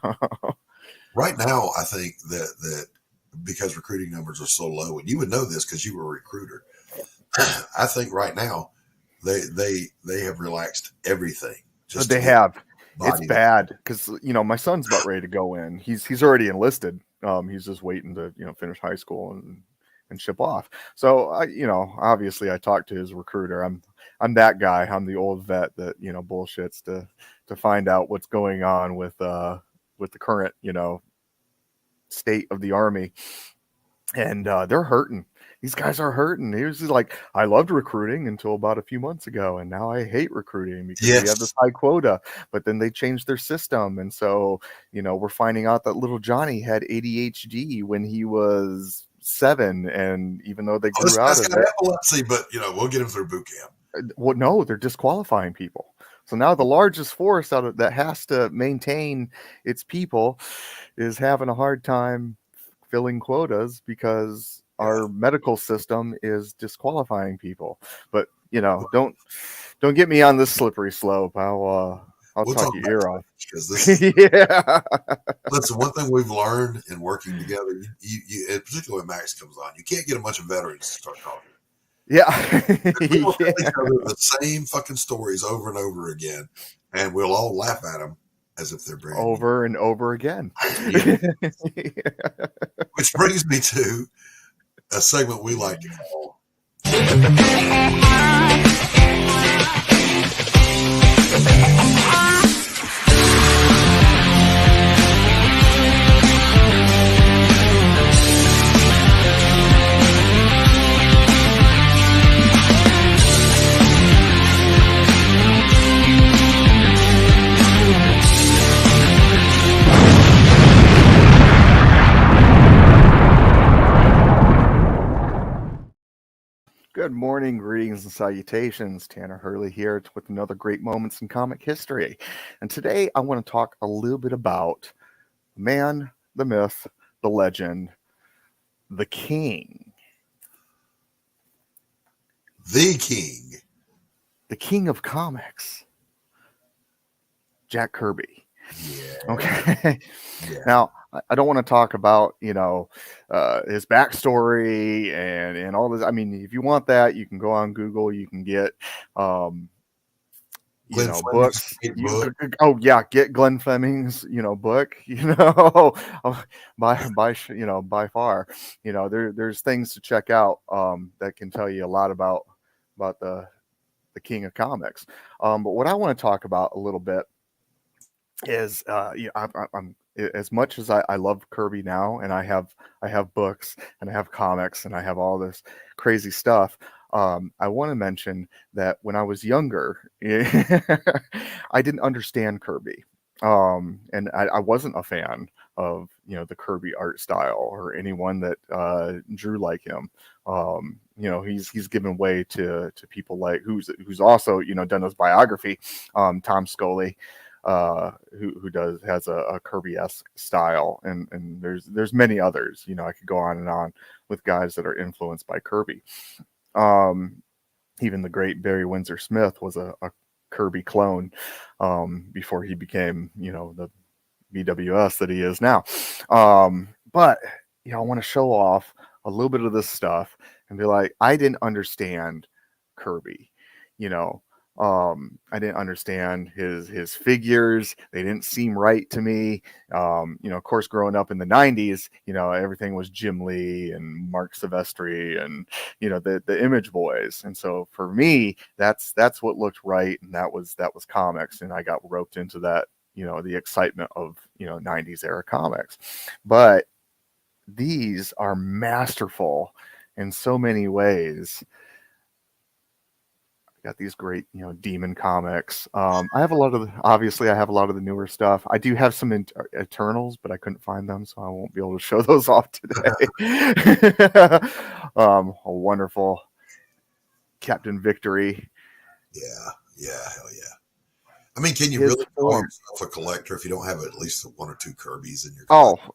Right now, I think that because recruiting numbers are so low, and you would know this because you were a recruiter. I think right now they have relaxed everything. They have. It's bad because, you know, my son's about ready to go in. He's already enlisted. He's just waiting to, you know, finish high school and ship off. So obviously I talked to his recruiter. I'm that guy. I'm the old vet that, you know, bullshits to find out what's going on with the current, you know, state of the Army. And they're hurting. These guys are hurting. He was just like, I loved recruiting until about a few months ago, and now I hate recruiting because we have this high quota. But then they changed their system, and so, you know, we're finding out that little Johnny had ADHD when he was 7, and even though they grew out of it, epilepsy, but you know, we'll get him through boot camp. Well, no, they're disqualifying people. So now the largest force that has to maintain its people is having a hard time filling quotas because our medical system is disqualifying people. But, you know, don't get me on this slippery slope. I'll talk your ear off. Listen, one thing we've learned in working together, you particularly when Max comes on, you can't get a bunch of veterans to start talking. Yeah. We'll tell each other the same fucking stories over and over again, and we'll all laugh at them as if they're brand over and over again. Which brings me to a segment we like to call Good morning, greetings and salutations. Tanner Hurley here with another great moments in comic history. And today I want to talk a little bit about the man, the myth, the legend, the king. The king. The king of comics. Jack Kirby. Yeah. Okay. Yeah. Now, I don't want to talk about, you know, his backstory and all this. I mean, if you want that, you can go on Google. You can get, books. Get Glenn Fleming's, book. By far, there's things to check out that can tell you a lot about the the king of comics. But what I want to talk about a little bit is, I'm as much as I love Kirby now, and I have books and I have comics and I have all this crazy stuff. I want to mention that when I was younger, I didn't understand Kirby, and I wasn't a fan of the Kirby art style or anyone that drew like him. He's given way to people like who's also done his biography, Tom Scully, who has a Kirby-esque style, and there's many others. I could go on and on with guys that are influenced by Kirby. Even the great Barry Windsor Smith was a Kirby clone before he became the BWS that he is now. But I want to show off a little bit of this stuff and be like, I didn't understand Kirby. I didn't understand his figures. They didn't seem right to me. Of course, growing up in the 90s, everything was Jim Lee and Mark Silvestri and, the Image Boys. And so for me, that's what looked right. And that was comics. And I got roped into that, the excitement of, 90s era comics. But these are masterful in so many ways. Got these great, Demon comics. I have a lot of the newer stuff. I do have some Eternals, but I couldn't find them, so I won't be able to show those off today. A wonderful Captain Victory. Yeah, hell yeah. I mean, can you really call yourself a collector if you don't have at least one or two Kirby's in your collection?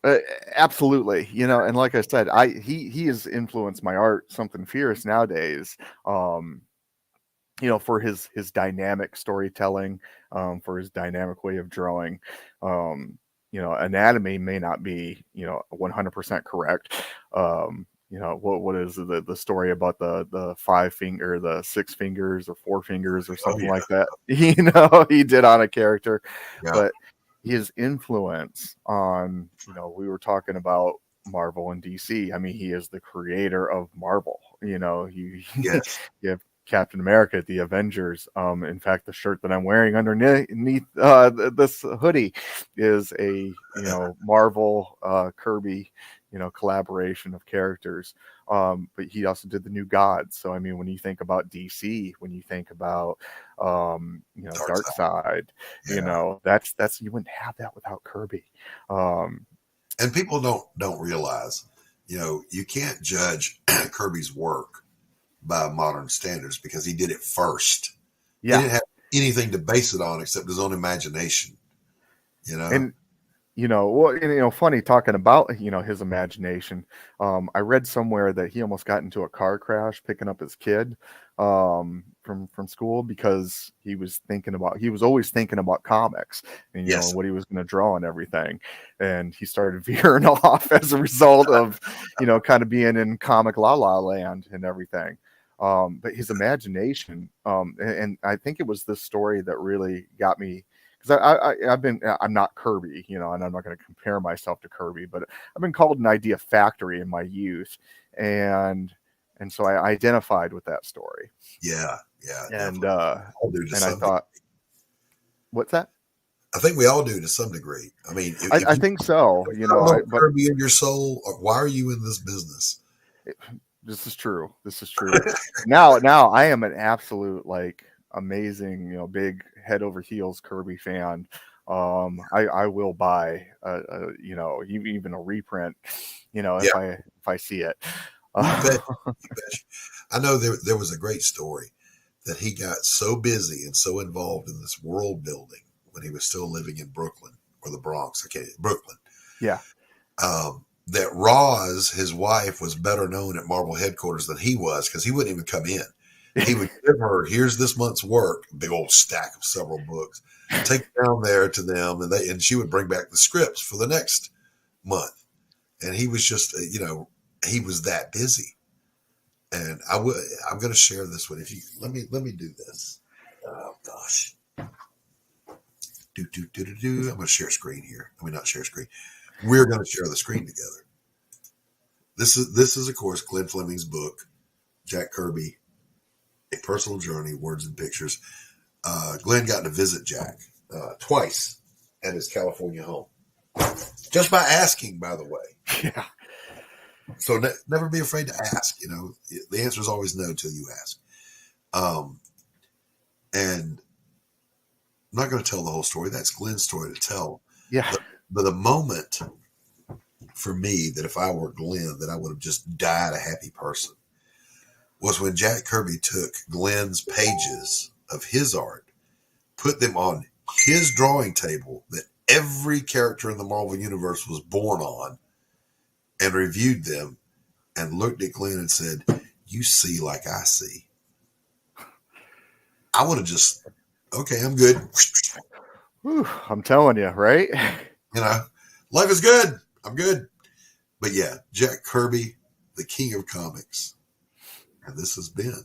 Absolutely. And like I said, he has influenced my art something fierce nowadays. For his dynamic storytelling, for his dynamic way of drawing. Anatomy may not be 100% correct. What is the story about the 5 finger, the 6 fingers or 4 fingers or something like that? He did on a character, but his influence on we were talking about Marvel and DC. I mean, he is the creator of Marvel. You have Captain America, the Avengers. In fact, the shirt that I'm wearing underneath this hoodie is a Marvel Kirby collaboration of characters. But he also did the New Gods. So I mean, when you think about DC, when you think about Darkseid, that's you wouldn't have that without Kirby. And people don't realize, you can't judge Kirby's work by modern standards because he did it first. Yeah. He didn't have anything to base it on except his own imagination. And funny talking about his imagination. I read somewhere that he almost got into a car crash picking up his kid from school because he was always thinking about comics and what he was going to draw and everything, and he started veering off as a result of kind of being in comic la la land and everything. But his imagination, and I think it was this story that really got me, because I'm not Kirby, and I'm not going to compare myself to Kirby, but I've been called an idea factory in my youth, and so I identified with that story. Yeah. And I thought, what's that? I think we all do to some degree. I mean, I think so. But Kirby in your soul, why are you in this business? This is true. Now I am an absolute amazing, big head over heels Kirby fan. I will buy even a reprint, if I see it. You bet. I know there was a great story that he got so busy and so involved in this world building when he was still living in Brooklyn or the Bronx. Brooklyn. Yeah. That Roz, his wife, was better known at Marvel headquarters than he was because he wouldn't even come in. He would give her, here's this month's work, a big old stack of several books, take it down there to them, and she would bring back the scripts for the next month. And he was just, he was that busy. And I'm going to share this one. If you let me do this. Oh gosh. I'm going to share screen here. I mean, not share screen. We're going to share the screen together. This is of course Glenn Fleming's book, Jack Kirby, A Personal Journey, Words and Pictures. Glenn got to visit Jack twice at his California home. Just by asking, by the way. Yeah. So never be afraid to ask. The answer is always no till you ask. And I'm not going to tell the whole story. That's Glenn's story to tell. Yeah. But the moment for me that if I were Glenn, that I would have just died a happy person was when Jack Kirby took Glenn's pages of his art, put them on his drawing table that every character in the Marvel Universe was born on, and reviewed them and looked at Glenn and said, "You see like I see." I would have just, okay, I'm good. Whew, I'm telling you, right? Life is good. I'm good. But yeah, Jack Kirby, the king of comics. And this has been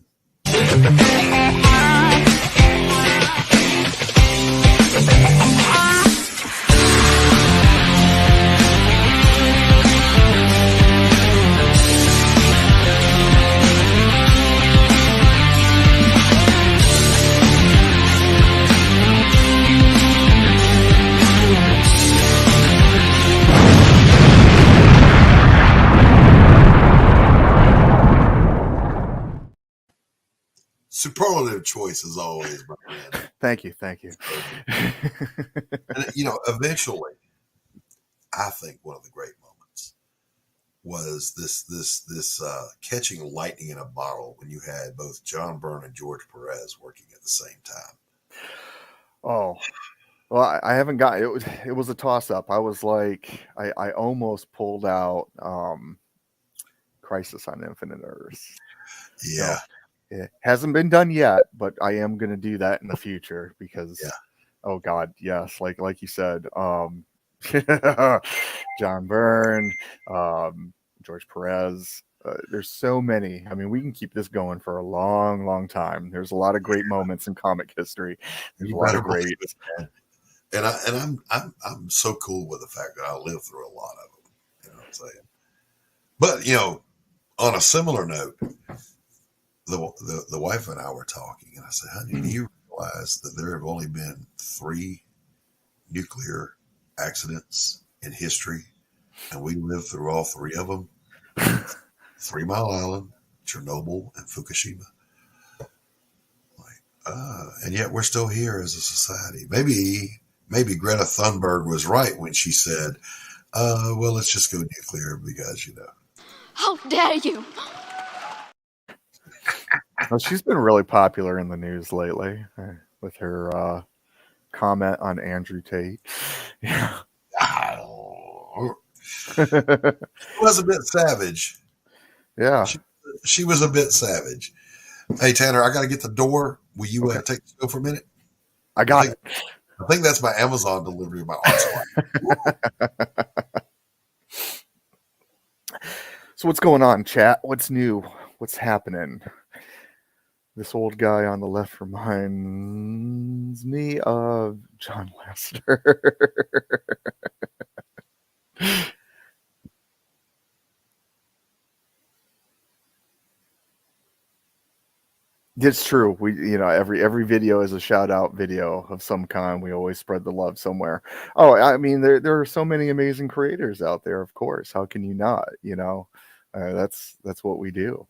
superlative choice as always, my friend. Thank you. And eventually, I think one of the great moments was this catching lightning in a bottle when you had both John Byrne and George Perez working at the same time. Oh, well, I haven't got it. It was a toss up. I was like, I almost pulled out Crisis on Infinite Earths. Yeah. It hasn't been done yet, but I am going to do that in the future because, oh God, yes, like you said, John Byrne, George Perez. There's so many. I mean, we can keep this going for a long, long time. There's a lot of great moments in comic history. There's a lot of great. And I'm so cool with the fact that I lived through a lot of them. You know what I'm saying? But on a similar note, the wife and I were talking, and I said, "Honey, do you realize that there have only been 3 nuclear accidents in history, and we lived through all 3 of them? 3 Mile Island, Chernobyl, and Fukushima. And yet we're still here as a society. Maybe Greta Thunberg was right when she said, well, let's just go nuclear because, How dare you? Well, she's been really popular in the news lately with her comment on Andrew Tate. Yeah. It was a bit savage. Yeah. She was a bit savage. Hey, Tanner, I got to get the door. Will you take the show for a minute? I got it. I think that's my Amazon delivery of my art supply. So what's going on, chat? What's new? What's happening? This old guy on the left reminds me of John Lester. It's true. We, every video is a shout out video of some kind. We always spread the love somewhere. Oh, I mean, there are so many amazing creators out there. Of course, how can you not? That's what we do.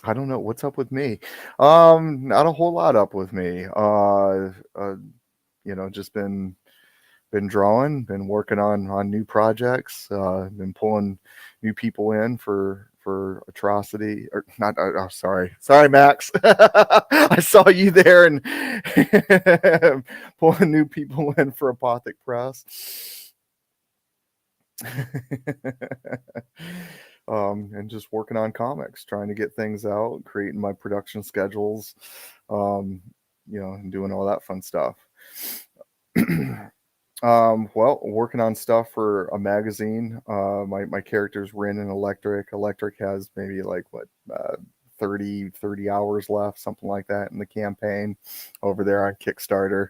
I don't know what's up with me. Not a whole lot up with me. Just been drawing, been working on new projects, been pulling new people in for Atrocity, or not. Sorry, Max. I saw you there and pulling new people in for Apothic Press. And just working on comics, trying to get things out, creating my production schedules, and doing all that fun stuff. Well, working on stuff for a magazine. My character's Rin and Electric. Electric has maybe 30 hours left, something like that in the campaign over there on Kickstarter.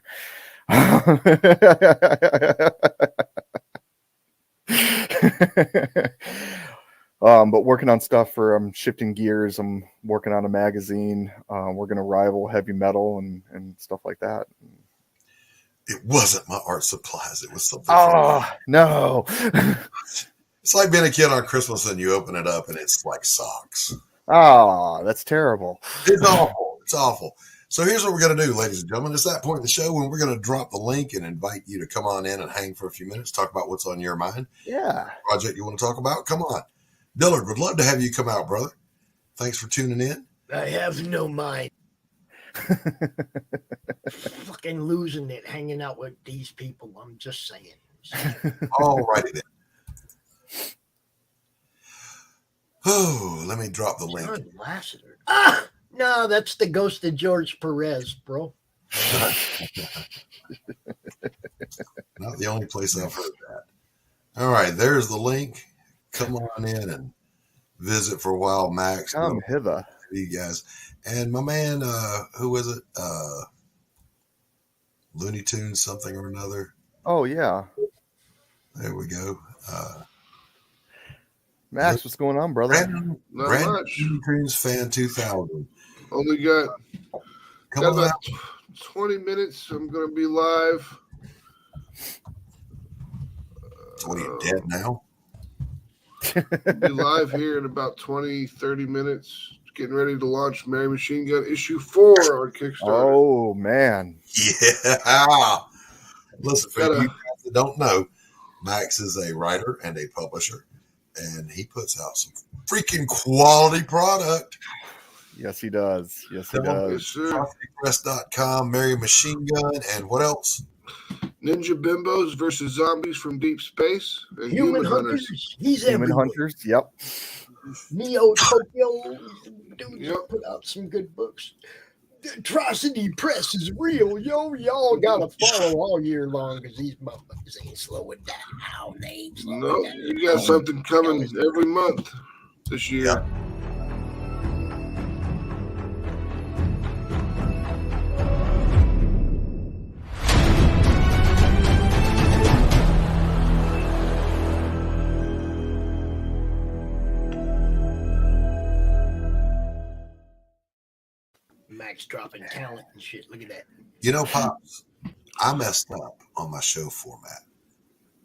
But working on stuff for, I'm shifting gears. I'm working on a magazine. We're going to rival heavy metal and stuff like that. It wasn't my art supplies. It was something. Oh, no. It's like being a kid on Christmas and you open it up and it's like socks. Oh, that's terrible. It's awful. It's awful. So here's what we're going to do, ladies and gentlemen. It's that point in the show when we're going to drop the link and invite you to come on in and hang for a few minutes, talk about what's on your mind. Yeah. Project you want to talk about? Come on. Dillard, would love to have you come out, brother. Thanks for tuning in. I have no mind. Fucking losing it hanging out with these people. I'm just saying. All righty then. Oh, let me drop the link. John Lasseter. Ah, no, that's the ghost of George Perez, bro. Not the only place I've heard that. All right, there's the link. Come on in and visit for a while, Max. Come hither. You guys. And my man, who was it? Looney Tunes something or another. Oh, yeah. There we go. Max, what's going on, brother? Not Brandon much. Looney Tunes fan 2000. Only got Come on about out. 20 minutes. I'm going to be live. So what are you, dead now? I'll be live here in about 20, 30 minutes. Getting ready to launch Mary Machine Gun issue 4 on Kickstarter. Oh, man. Yeah. Listen, for you guys that don't know, Max is a writer and a publisher, and he puts out some freaking quality product. Yes, he does. Yes, he does. Yes, sir. Press.com, Mary Machine Gun, and what else? Ninja Bimbos versus Zombies from Deep Space. And Human Hunters. He's Human everywhere. Hunters. Yep. Neo Tokyo. Dude, Yep. put out some good books. The Atrocity Press is real, yo. Y'all gotta follow all year long because these motherfuckers ain't slowing down. They ain't slowing No, down. you got something coming every month this year. Yeah. Max dropping talent and shit. Look at that. You know, Pops, I messed up on my show format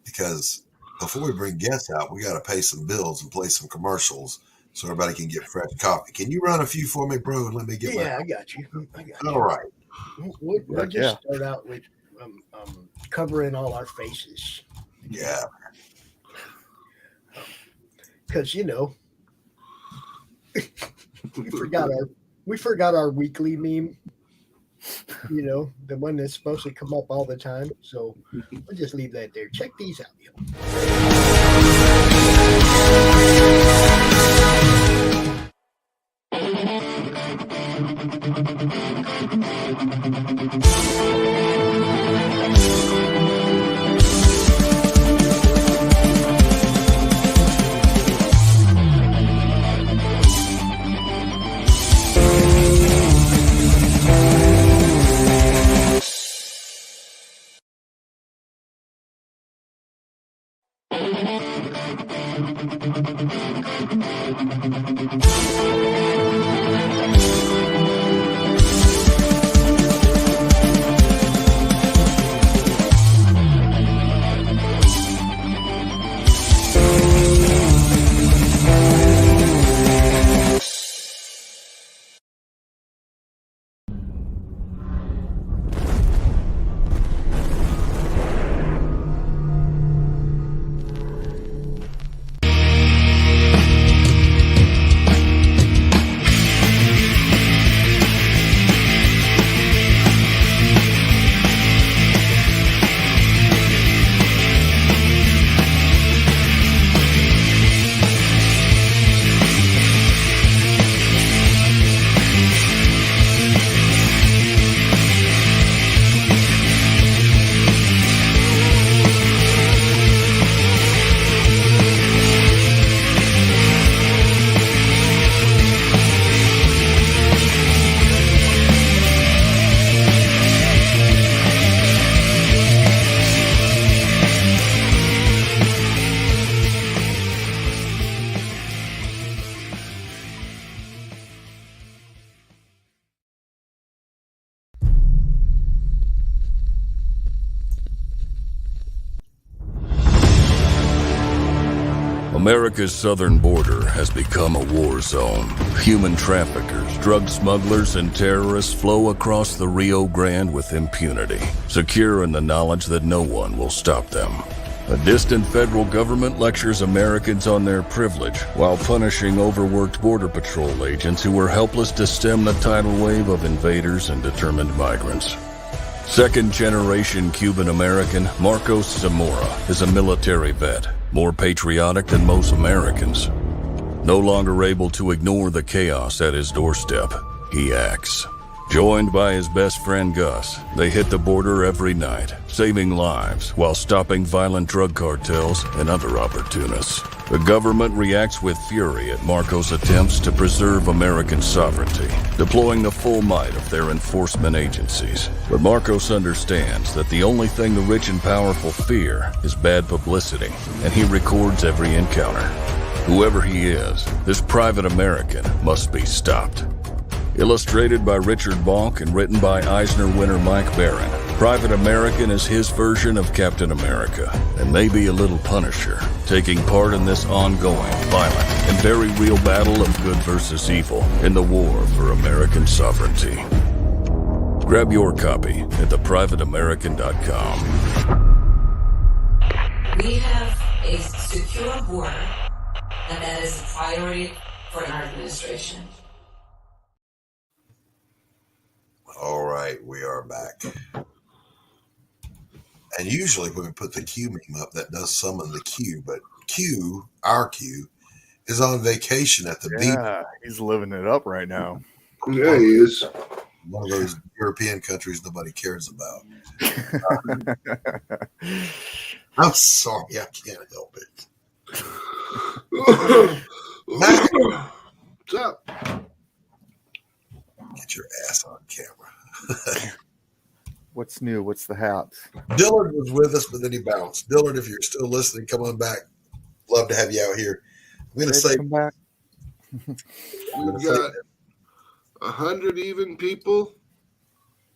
because before we bring guests out, we got to pay some bills and play some commercials so everybody can get fresh coffee. Can you run a few for me, bro? And let me get Yeah, I got you. All right. We'll just start out with covering all our faces. Yeah. Because, you know, we forgot our weekly meme, you know, the one that's supposed to come up all the time. So we'll just leave that there. Check these out. America's southern border has become a war zone. Human traffickers, drug smugglers, and terrorists flow across the Rio Grande with impunity, secure in the knowledge that no one will stop them. A distant federal government lectures Americans on their privilege while punishing overworked Border Patrol agents who were helpless to stem the tidal wave of invaders and determined migrants. Second-generation Cuban-American Marcos Zamora is a military vet, more patriotic than most Americans. No longer able to ignore the chaos at his doorstep, he acts. Joined by his best friend Gus, they hit the border every night, saving lives while stopping violent drug cartels and other opportunists. The government reacts with fury at Marcos' attempts to preserve American sovereignty, deploying the full might of their enforcement agencies. But Marcos understands that the only thing the rich and powerful fear is bad publicity, and he records every encounter. Whoever he is, this private American must be stopped. Illustrated by Richard Bonk and written by Eisner winner Mike Barron, Private American is his version of Captain America, and maybe a little Punisher, taking part in this ongoing, violent, and very real battle of good versus evil in the war for American sovereignty. Grab your copy at theprivateamerican.com. We have a secure border, and that is a priority for our administration. All right, we are back. And usually when we put the Q meme up, that does summon the Q, but Q, our Q, is on vacation at the beach. Yeah, he's living it up right now. Yeah, he is. One of those European countries nobody cares about. I'm sorry, I can't help it. What's up? Get your ass on camera. What's new? What's the hat? Dillard was with us, but then he bounced. Dillard, if you're still listening, come on back. Love to have you out here. I'm going to say, Come back. We've got 100 even people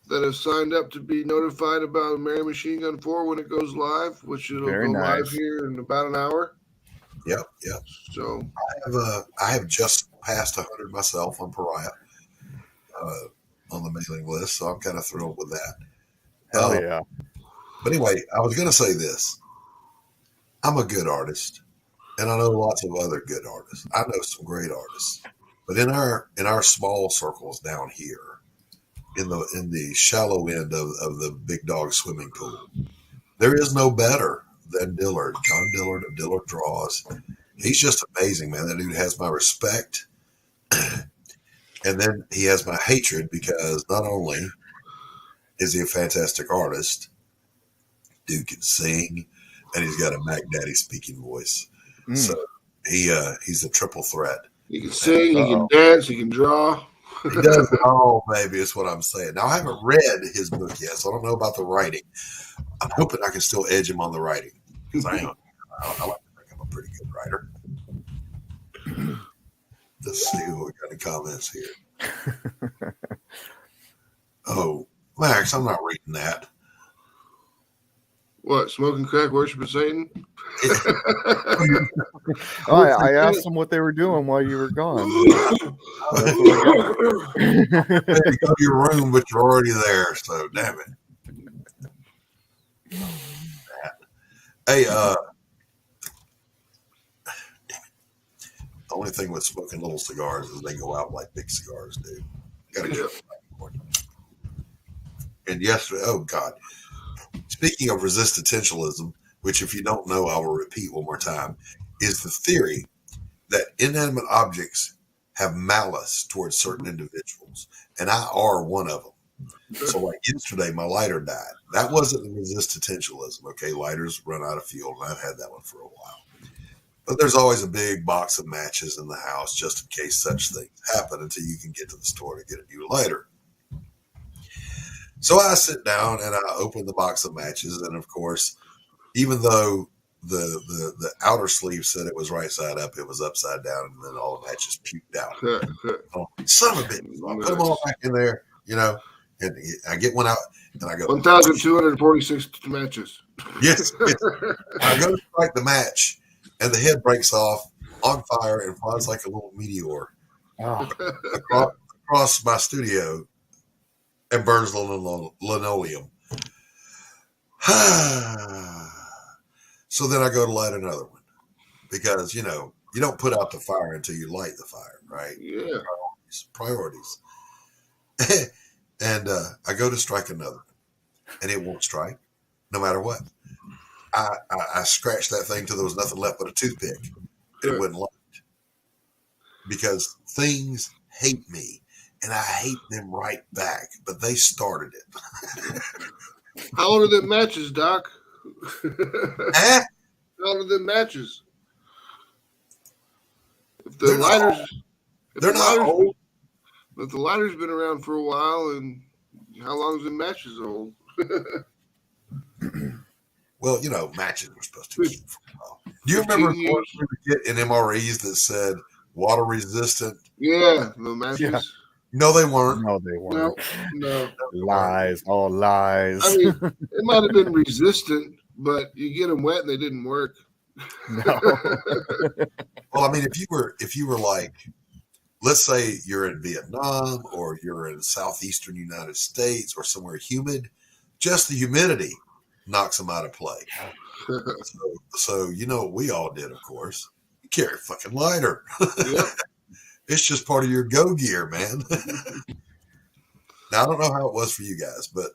that have signed up to be notified about Mary Machine Gun 4 when it goes live, which it'll Very go nice. live here in about an hour. yep. So I have just passed 100 myself on Perotta on the mailing list, so I'm kind of thrilled with that. Hell yeah. But anyway, I was going to say this. I'm a good artist, and I know lots of other good artists. I know some great artists, but in our small circles down here, in the shallow end of the big dog swimming pool, there is no better than Dillard. John Dillard of Dillard Draws. He's just amazing, man. That dude has my respect. And then he has my hatred because not only is he a fantastic artist, dude can sing, and he's got a Mac Daddy speaking voice. So he's a triple threat. he can sing, he can dance, he can draw. He does it all, baby, is what I'm saying. Now, I haven't read his book yet, so I don't know about the writing. I'm hoping I can still edge him on the writing because I like to think I'm a pretty good writer. Let's see what we got in comments here. Oh, Max, I'm not reading that. What, smoking crack, worshiping Satan? I asked them what they were doing while you were gone. You go to your room, but you're already there, so damn it. Hey, damn it. The only thing with smoking little cigars is they go out like big cigars do. Gotta get And yesterday, oh God. Speaking of resistentialism, which if you don't know, I will repeat one more time, is the theory that inanimate objects have malice towards certain individuals. And I are one of them. So like yesterday, my lighter died. That wasn't resistentialism. Okay, lighters run out of fuel, and I've had that one for a while. But there's always a big box of matches in the house just in case such things happen until you can get to the store to get a new lighter. So I sit down and I open the box of matches, and of course, even though the outer sleeve said it was right side up, it was upside down, and then all the matches puked out. Son of a bitch! So I put them all back in there, you know, and I get one out, and I go 1,246 matches. Yes. I go to strike the match, and the head breaks off on fire and flies like a little meteor across my studio and burns the linoleum. So then I go to light another one because, you don't put out the fire until you light the fire, right? Yeah. Priorities. And I go to strike another one, and it won't strike no matter what. I scratched that thing till there was nothing left but a toothpick. It wouldn't light because things hate me, and I hate them right back. But they started it. How old are them matches, Doc? How old are them matches? If the they're lighters, not old. But the lighter's been around for a while, and how long is the matches old? Well, matches were supposed to keep for a while. Do you remember the ones we would get in MREs that said water resistant? Yeah, the matches. Yeah. No, they weren't. No, they weren't. No. Lies, all lies. I mean, it might have been resistant, but you get them wet and they didn't work. No. Well, I mean, if you were like, let's say you're in Vietnam or you're in southeastern United States or somewhere humid, just the humidity knocks them out of play. So you know what we all did, of course. You carry a fucking lighter. Yep. It's just part of your go gear, man. Now, I don't know how it was for you guys, but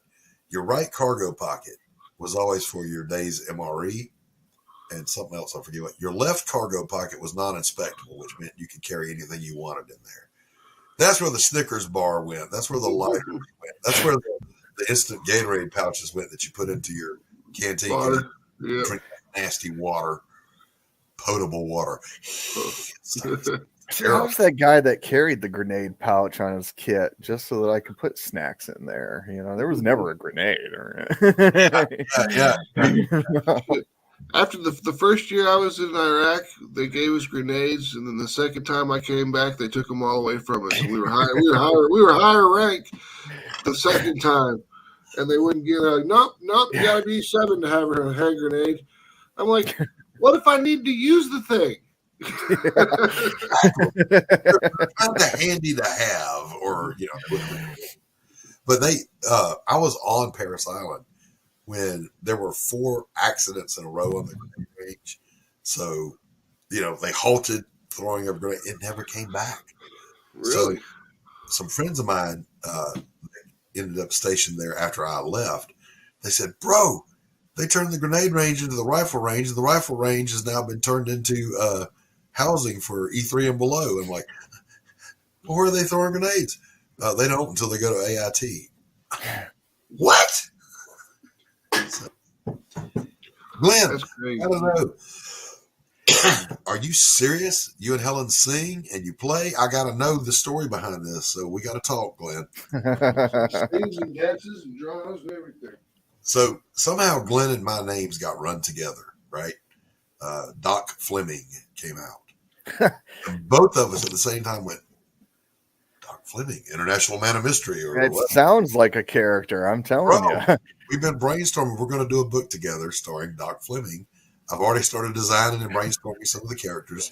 your right cargo pocket was always for your day's MRE and something else. I forget what. Your left cargo pocket was non-inspectable, which meant you could carry anything you wanted in there. That's where the Snickers bar went. That's where the lighter went. That's where the instant Gatorade pouches went that you put into your canteen. Yep. Drink nasty water, potable water. I was that guy that carried the grenade pouch on his kit just so that I could put snacks in there. There was never a grenade. Yeah. After the first year I was in Iraq, they gave us grenades, and then the second time I came back, they took them all away from us. And we were higher rank the second time, and they wouldn't give. Like, nope, you got to be 7 to have a hand grenade. I'm like, what if I need to use the thing? Kind of handy to have, or But I was on Parris Island when there were 4 accidents in a row on the grenade range. So, they halted throwing a grenade. It never came back. Really? So, some friends of mine ended up stationed there after I left. They said, "Bro, they turned the grenade range into the rifle range, and the rifle range has now been turned into housing for E3 and below." I'm like, well, where are they throwing grenades? They don't until they go to AIT. What? So, Glenn, That's crazy. I don't know. Are you serious? You and Helen sing and you play? I got to know the story behind this, so we got to talk, Glenn. Sings and dances and draws and everything. So somehow Glenn and my names got run together, right? Doc Fleming came out. And both of us at the same time went, Doc Fleming, International Man of Mystery. Or It what? sounds like a character, I'm telling you. We've been brainstorming. We're going to do a book together starring Doc Fleming. I've already started designing and brainstorming some of the characters.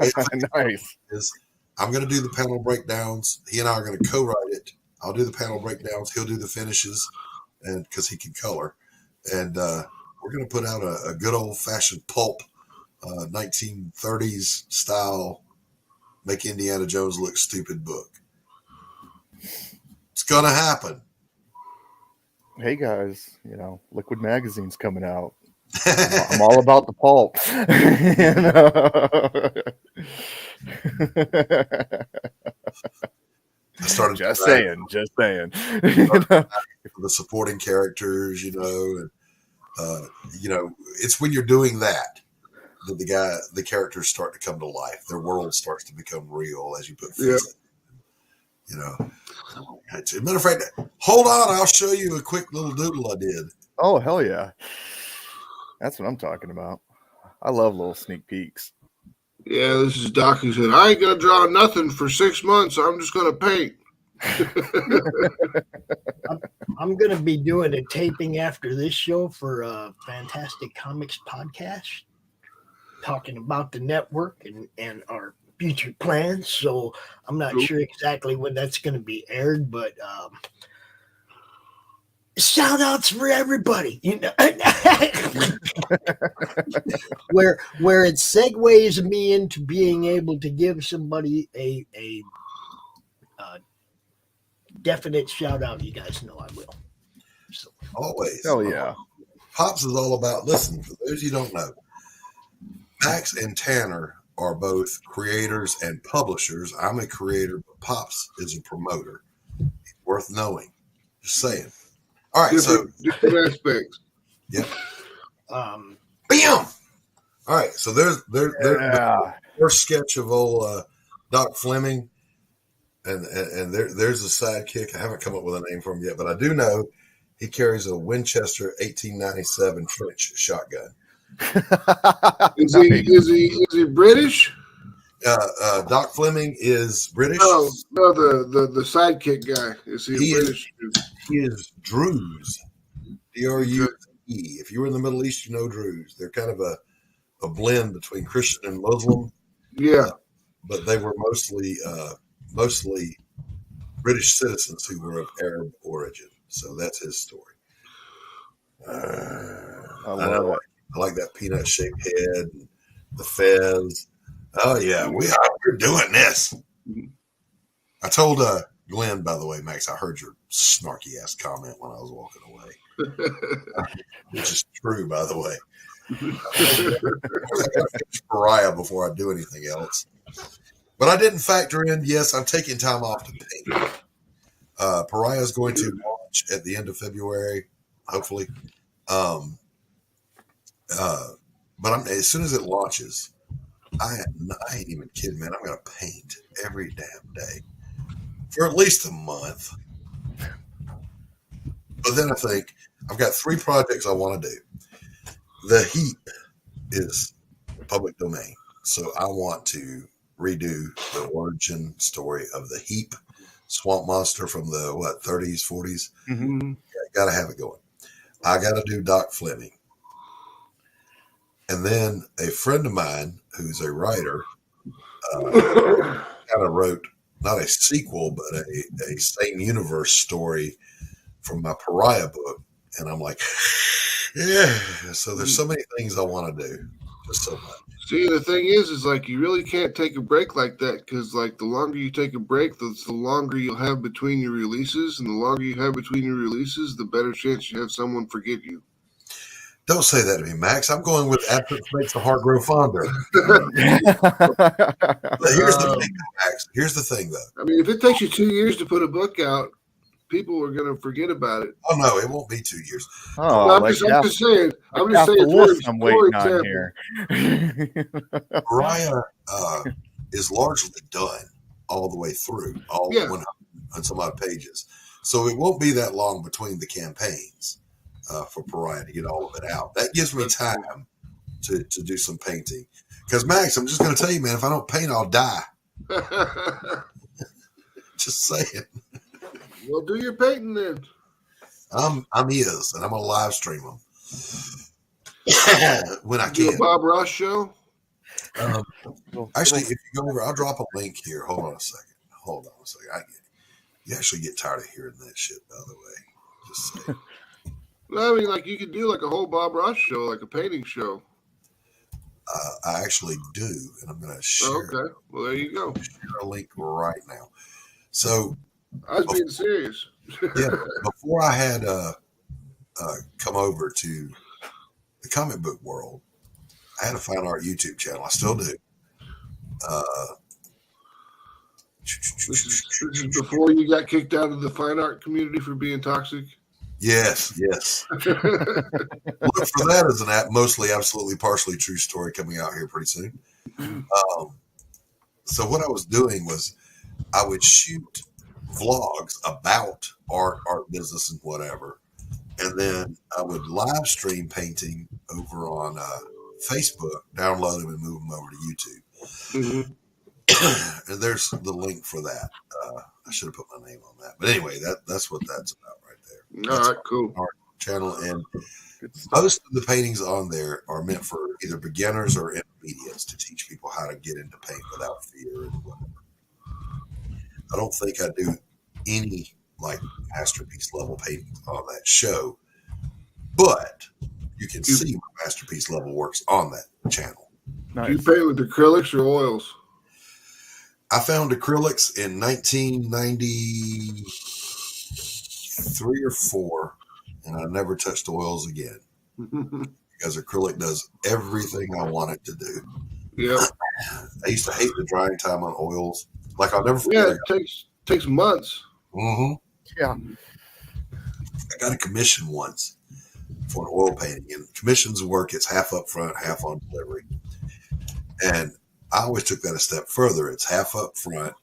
Nice. I'm going to do the panel breakdowns. He and I are going to co-write it. I'll do the panel breakdowns. He'll do the finishes, and because he can color. And we're going to put out a good old-fashioned pulp, 1930s style, make Indiana Jones look stupid book. It's going to happen. Hey guys, Liquid Magazine's coming out. I'm all about the pulp. I started just saying. For the supporting characters, and it's when you're doing that the characters start to come to life. Their world starts to become real as you put face. As a matter of fact, hold on, I'll show you a quick little doodle I did. Oh hell yeah, that's what I'm talking about. I love little sneak peeks. Yeah, this is Doc who said, I ain't going to draw nothing for 6 months. I'm just going to paint. I'm going to be doing a taping after this show for a Fantastic Comics podcast. talking about the network and our future plans. So I'm not sure exactly when that's going to be aired, but shout outs for everybody, you know, where it segues me into being able to give somebody a definite shout out. You guys know I will. So. Always. Hell yeah. Pops is all about, listen, for those you don't know, Max and Tanner are both creators and publishers. I'm a creator, but Pops is a promoter. Worth knowing. Just saying. All right, different aspects. Yep. Bam! All right, so there's the first sketch of old Doc Fleming, and there's a sidekick. I haven't come up with a name for him yet, but I do know he carries a Winchester 1897 trench shotgun. Is he British? Doc Fleming is British. No, the sidekick guy. Is he British? He is Druze. Druze. If you were in the Middle East, you know Druze. They're kind of a blend between Christian and Muslim. Yeah. But they were mostly British citizens who were of Arab origin. So that's his story. I love it. I like that peanut shaped head, and the fez. Oh yeah, we're doing this. I told Glenn, by the way, Max, I heard your snarky ass comment when I was walking away, which is true, by the way. I got to finish Pariah before I do anything else. But I didn't factor in. Yes, I'm taking time off to paint. Pariah is going to launch at the end of February, hopefully. But as soon as it launches, I ain't even kidding, man. I'm going to paint every damn day for at least a month. But then I think I've got 3 projects I want to do. The Heap is public domain. So I want to redo the origin story of the Heap swamp monster from the 30s, 40s. Mm-hmm. Yeah, got to have it going. I got to do Doc Fleming. And then a friend of mine who's a writer kind of wrote not a sequel, but a same universe story from my Pariah book. And I'm like, yeah. So there's so many things I want to do. Just so much. See, the thing is like you really can't take a break like that because, like, the longer you take a break, the longer you'll have between your releases. And the longer you have between your releases, the better chance you have someone forget you. Don't say that to me, Max. I'm going with absence makes the heart grow fonder. Here's the thing, Max. Here's the thing, though. I mean, if it takes you 2 years to put a book out, people are going to forget about it. Oh, no, it won't be 2 years. Oh, I'm just saying. I'm just saying. I'm waiting on here. Pariah is largely done all the way through, all 100 and some odd pages. So it won't be that long between the campaigns. For Pariah to get all of it out. That gives me time to do some painting. Because, Max, I'm just going to tell you, man, if I don't paint, I'll die. Just saying. Well, do your painting then. I'm and I'm going to live stream them when I Do can. a Bob Ross show? Actually, if you go over, I'll drop a link here. Hold on a second. You actually get tired of hearing that shit, by the way. Just saying. I mean, like, you could do like a whole Bob Ross show, like a painting show. I actually do, and I'm going to share. Okay, well, there you go. Share a link right now. So I was being serious. Yeah, before I had come over to the comic book world, I had a fine art YouTube channel. I still do. This is before you got kicked out of the fine art community for being toxic. Yes. Look for that as an mostly, absolutely, partially true story coming out here pretty soon. So what I was doing was I would shoot vlogs about art business and whatever, and then I would live stream painting over on Facebook, download them and move them over to YouTube. Mm-hmm. And there's the link for that. I should have put my name on that, but anyway, that's what that's about right there. All right, cool. channel, and Good stuff. most of the paintings on there are meant for either beginners or intermediates to teach people how to get into paint without fear and whatever. I don't think I do any like masterpiece level paintings on that show, but you can see my masterpiece level works on that channel. Nice. Do you paint with acrylics or oils? I found acrylics in 1993 or 4, and I never touched oils again because acrylic does everything I want it to do. Yep. I used to hate the drying time on oils. Like I'll never forget. Yeah, it takes months. Mm-hmm. Yeah. I got a commission once for an oil painting, and commissions work. It's half up front, half on delivery. And I always took that a step further. It's half up front,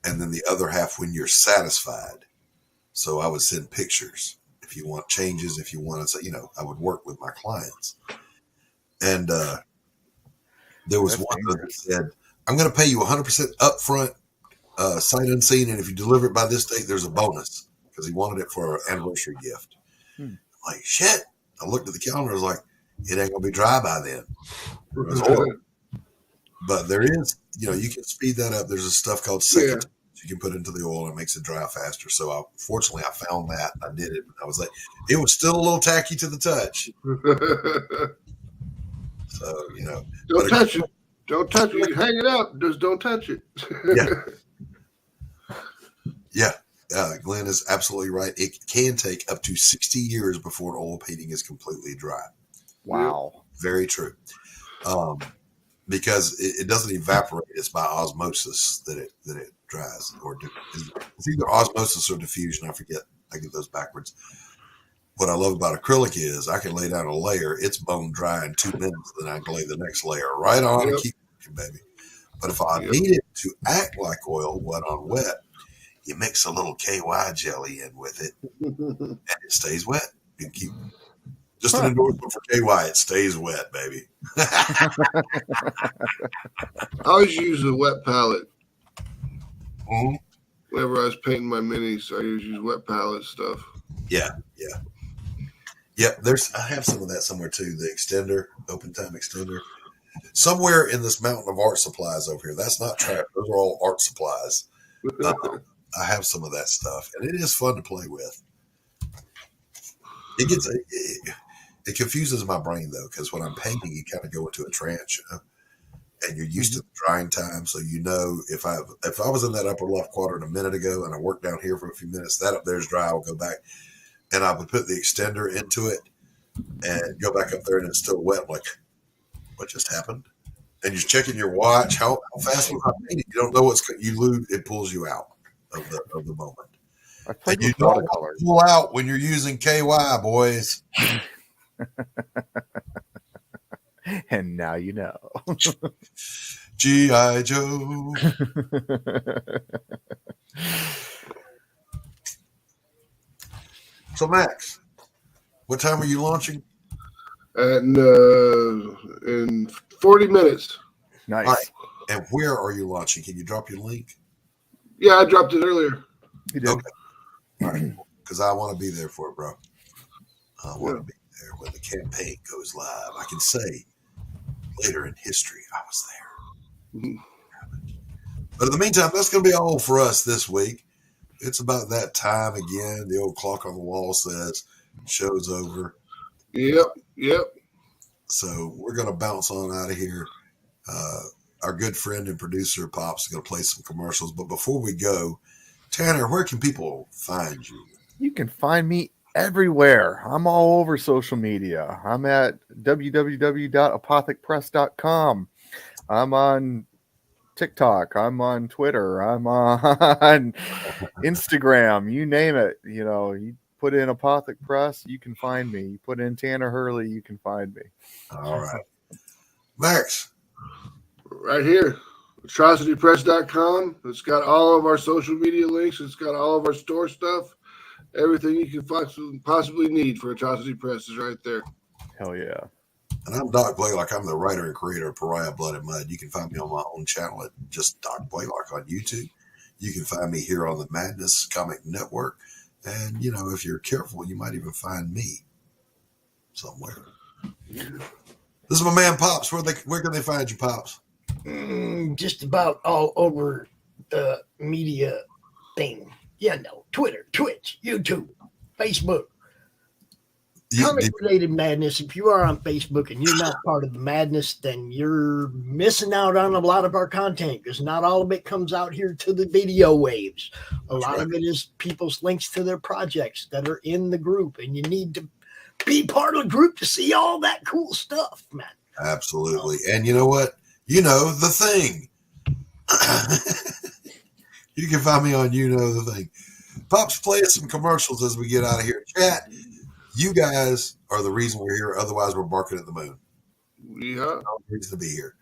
and then the other half when you're satisfied. So I would send pictures if you want changes, if you want to say, I would work with my clients. And there was one that said, I'm going to pay you 100% up front, sight unseen, and if you deliver it by this date, there's a bonus, because he wanted it for an anniversary gift. I'm like, shit. I looked at the calendar. I was like, it ain't going to be dry by then. It was oil. But there is, you can speed that up. There's a stuff called second you can put into the oil and it makes it dry faster. So fortunately I found that. I did it. I was like, it was still a little tacky to the touch. So, Don't touch it. Don't touch it. You hang it up. Just don't touch it. Yeah. Glenn is absolutely right. It can take up to 60 years before an oil painting is completely dry. Wow. Very true. Because it doesn't evaporate. It's by osmosis that it dries. It's either osmosis or diffusion. I forget. I get those backwards. What I love about acrylic is I can lay down a layer. It's bone dry in 2 minutes. Then I can lay the next layer right on and keep working, baby. But if I need it to act like oil, wet on wet, you mix a little KY jelly in with it, and it stays wet. You keep just an endorsement for KY. It stays wet, baby. I always use a wet palette. Mm-hmm. Whenever I was painting my minis, I always use wet palette stuff. Yeah. I have some of that somewhere too. The extender, open time extender, somewhere in this mountain of art supplies over here. That's not trash. Those are all art supplies. I have some of that stuff, and it is fun to play with. It confuses my brain though, because when I'm painting, you kind of go into a trance, and you're used to the drying time. So if I was in that upper left quadrant a minute ago and I worked down here for a few minutes, that up there's dry. I'll go back, and I would put the extender into it and go back up there, and it's still wet. I'm like, what just happened? And you're checking your watch. How fast was I painting? You don't know you lose. It pulls you out of the moment. And you don't pull out when you're using KY, boys. And now you know. G.I. Joe. So, Max, what time are you launching? In 40 minutes. Nice. Right. And where are you launching? Can you drop your link? Yeah, I dropped it earlier. You did. Okay. All right. Because I want to be there for it, bro. I want to be there when the campaign goes live. I can say later in history I was there. But in the meantime, that's going to be all for us this week. It's about that time again. The old clock on the wall says show's over. Yep. So we're going to bounce on out of here. Our good friend and producer, Pops, is going to play some commercials. But before we go, Tanner, where can people find you? You can find me everywhere. I'm all over social media. I'm at www.apothicpress.com. I'm on TikTok. I'm on Twitter. I'm on Instagram. You name it. You put in Apothic Press, you can find me. You put in Tanner Hurley, you can find me. All right. Max. Right here. atrocitypress.com. It's got all of our social media links. It's got all of our store stuff. Everything you can possibly need for Atrocity Press is right there. Hell yeah. And I'm Doc Blalock. I'm the writer and creator of Pariah Blood and Mud. You can find me on my own channel at just Doc Blalock on YouTube. You can find me here on the Madness Comic Network. And, if you're careful, you might even find me somewhere. This is my man Pops. Where can they find you, Pops? Just about all over the media thing. Yeah, no. Twitter, Twitch, YouTube, Facebook. Comic-related madness. If you are on Facebook and you're not part of the madness, then you're missing out on a lot of our content because not all of it comes out here to the video waves. A lot of it is people's links to their projects that are in the group, and you need to be part of the group to see all that cool stuff, man. Absolutely. And you know what? You know the thing. You can find me on You Know the Thing. Pops, play us some commercials as we get out of here. Chat, you guys are the reason we're here. Otherwise, we're barking at the moon. Yeah. No reason to be here.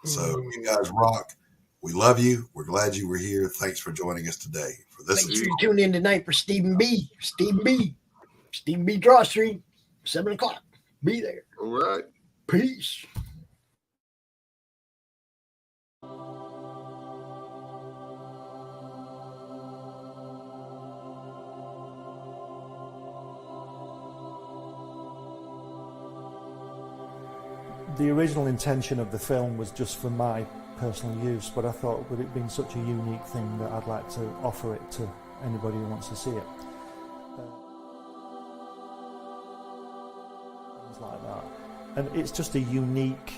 So you guys rock. We love you. We're glad you were here. Thanks for joining us today. For this, make sure you tune in tonight for Stephen B. Stephen B. Draw Street, 7 o'clock. Be there. All right. Peace. The original intention of the film was just for my personal use, but I thought with it being such a unique thing that I'd like to offer it to anybody who wants to see it. Things like that. And it's just a unique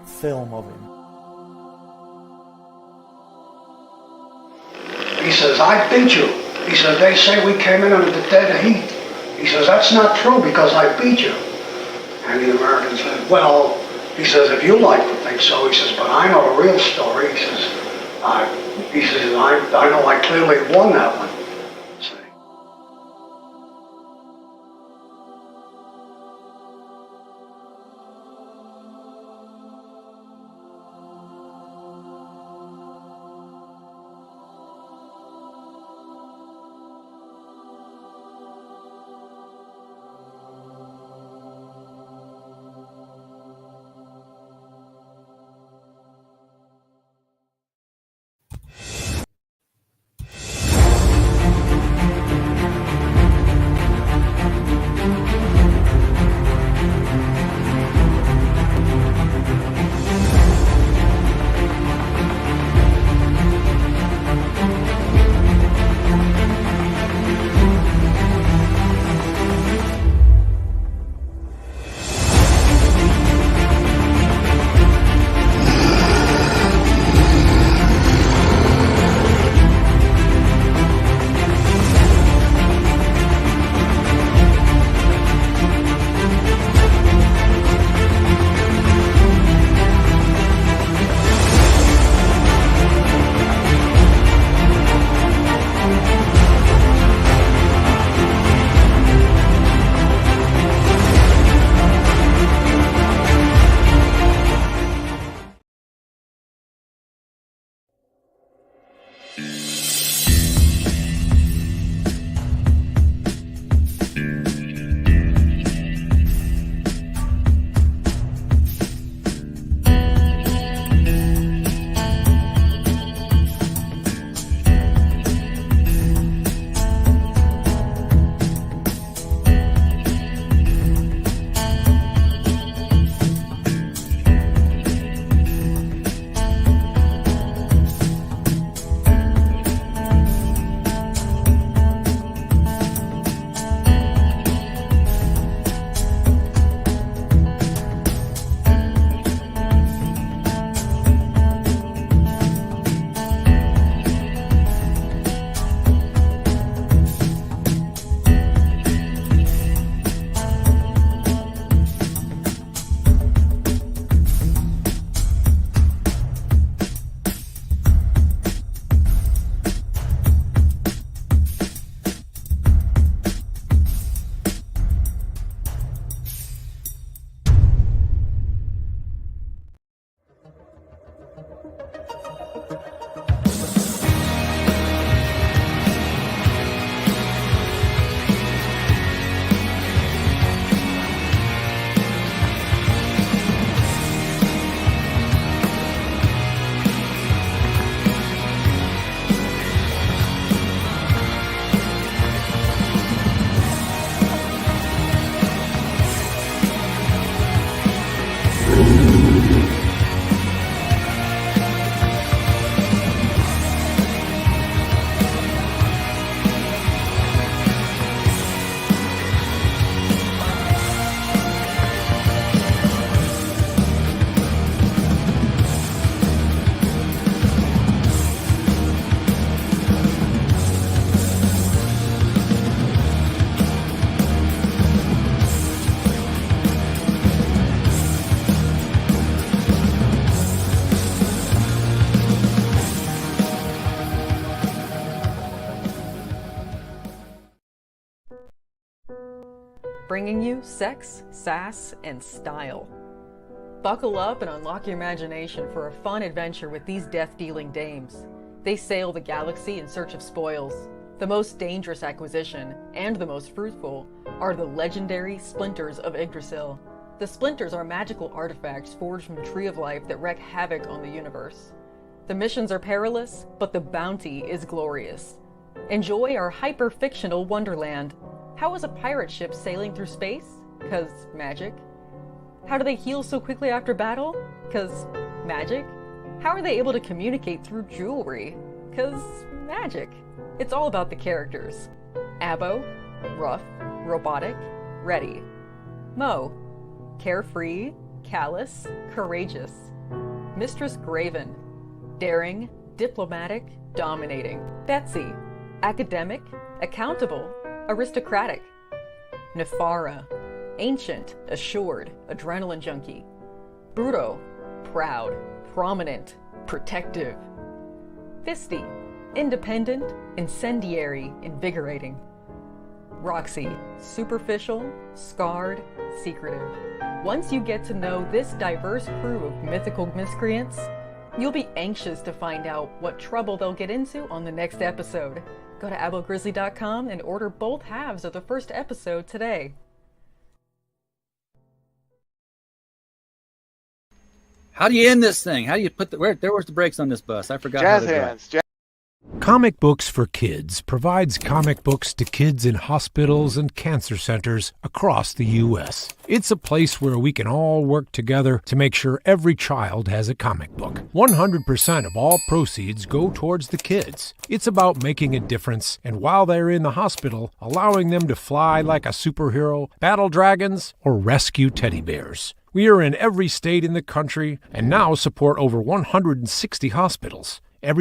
film of him. He says, I beat you. He says, they say we came in under the dead heat. He says, that's not true because I beat you. And the American said, well, he says, if you like to think so, he says, but I know the real story. He says, I know I clearly won that one. bringing you sex, sass, and style. Buckle up and unlock your imagination for a fun adventure with these death-dealing dames. They sail the galaxy in search of spoils. The most dangerous acquisition, and the most fruitful, are the legendary Splinters of Yggdrasil. The Splinters are magical artifacts forged from the Tree of Life that wreak havoc on the universe. The missions are perilous, but the bounty is glorious. Enjoy our hyper-fictional wonderland. How is a pirate ship sailing through space? 'Cause magic. How do they heal so quickly after battle? 'Cause magic. How are they able to communicate through jewelry? 'Cause magic. It's all about the characters. Abo, rough, robotic, ready. Mo, carefree, callous, courageous. Mistress Graven, daring, diplomatic, dominating. Betsy, academic, accountable, aristocratic. Nefara, ancient, assured, adrenaline junkie. Bruto, proud, prominent, protective. Fisty, independent, incendiary, invigorating. Roxy, superficial, scarred, secretive. Once you get to know this diverse crew of mythical miscreants, you'll be anxious to find out what trouble they'll get into on the next episode. Go to abogrizzly.com and order both halves of the first episode today. How do you end this thing? How do you put the where's the brakes on this bus? I forgot Jazz how to drive. hands. Comic Books for Kids provides comic books to kids in hospitals and cancer centers across the U.S. It's a place where we can all work together to make sure every child has a comic book. 100% of all proceeds go towards the kids. It's about making a difference, and while they're in the hospital, allowing them to fly like a superhero, battle dragons, or rescue teddy bears. We are in every state in the country and now support over 160 hospitals. Every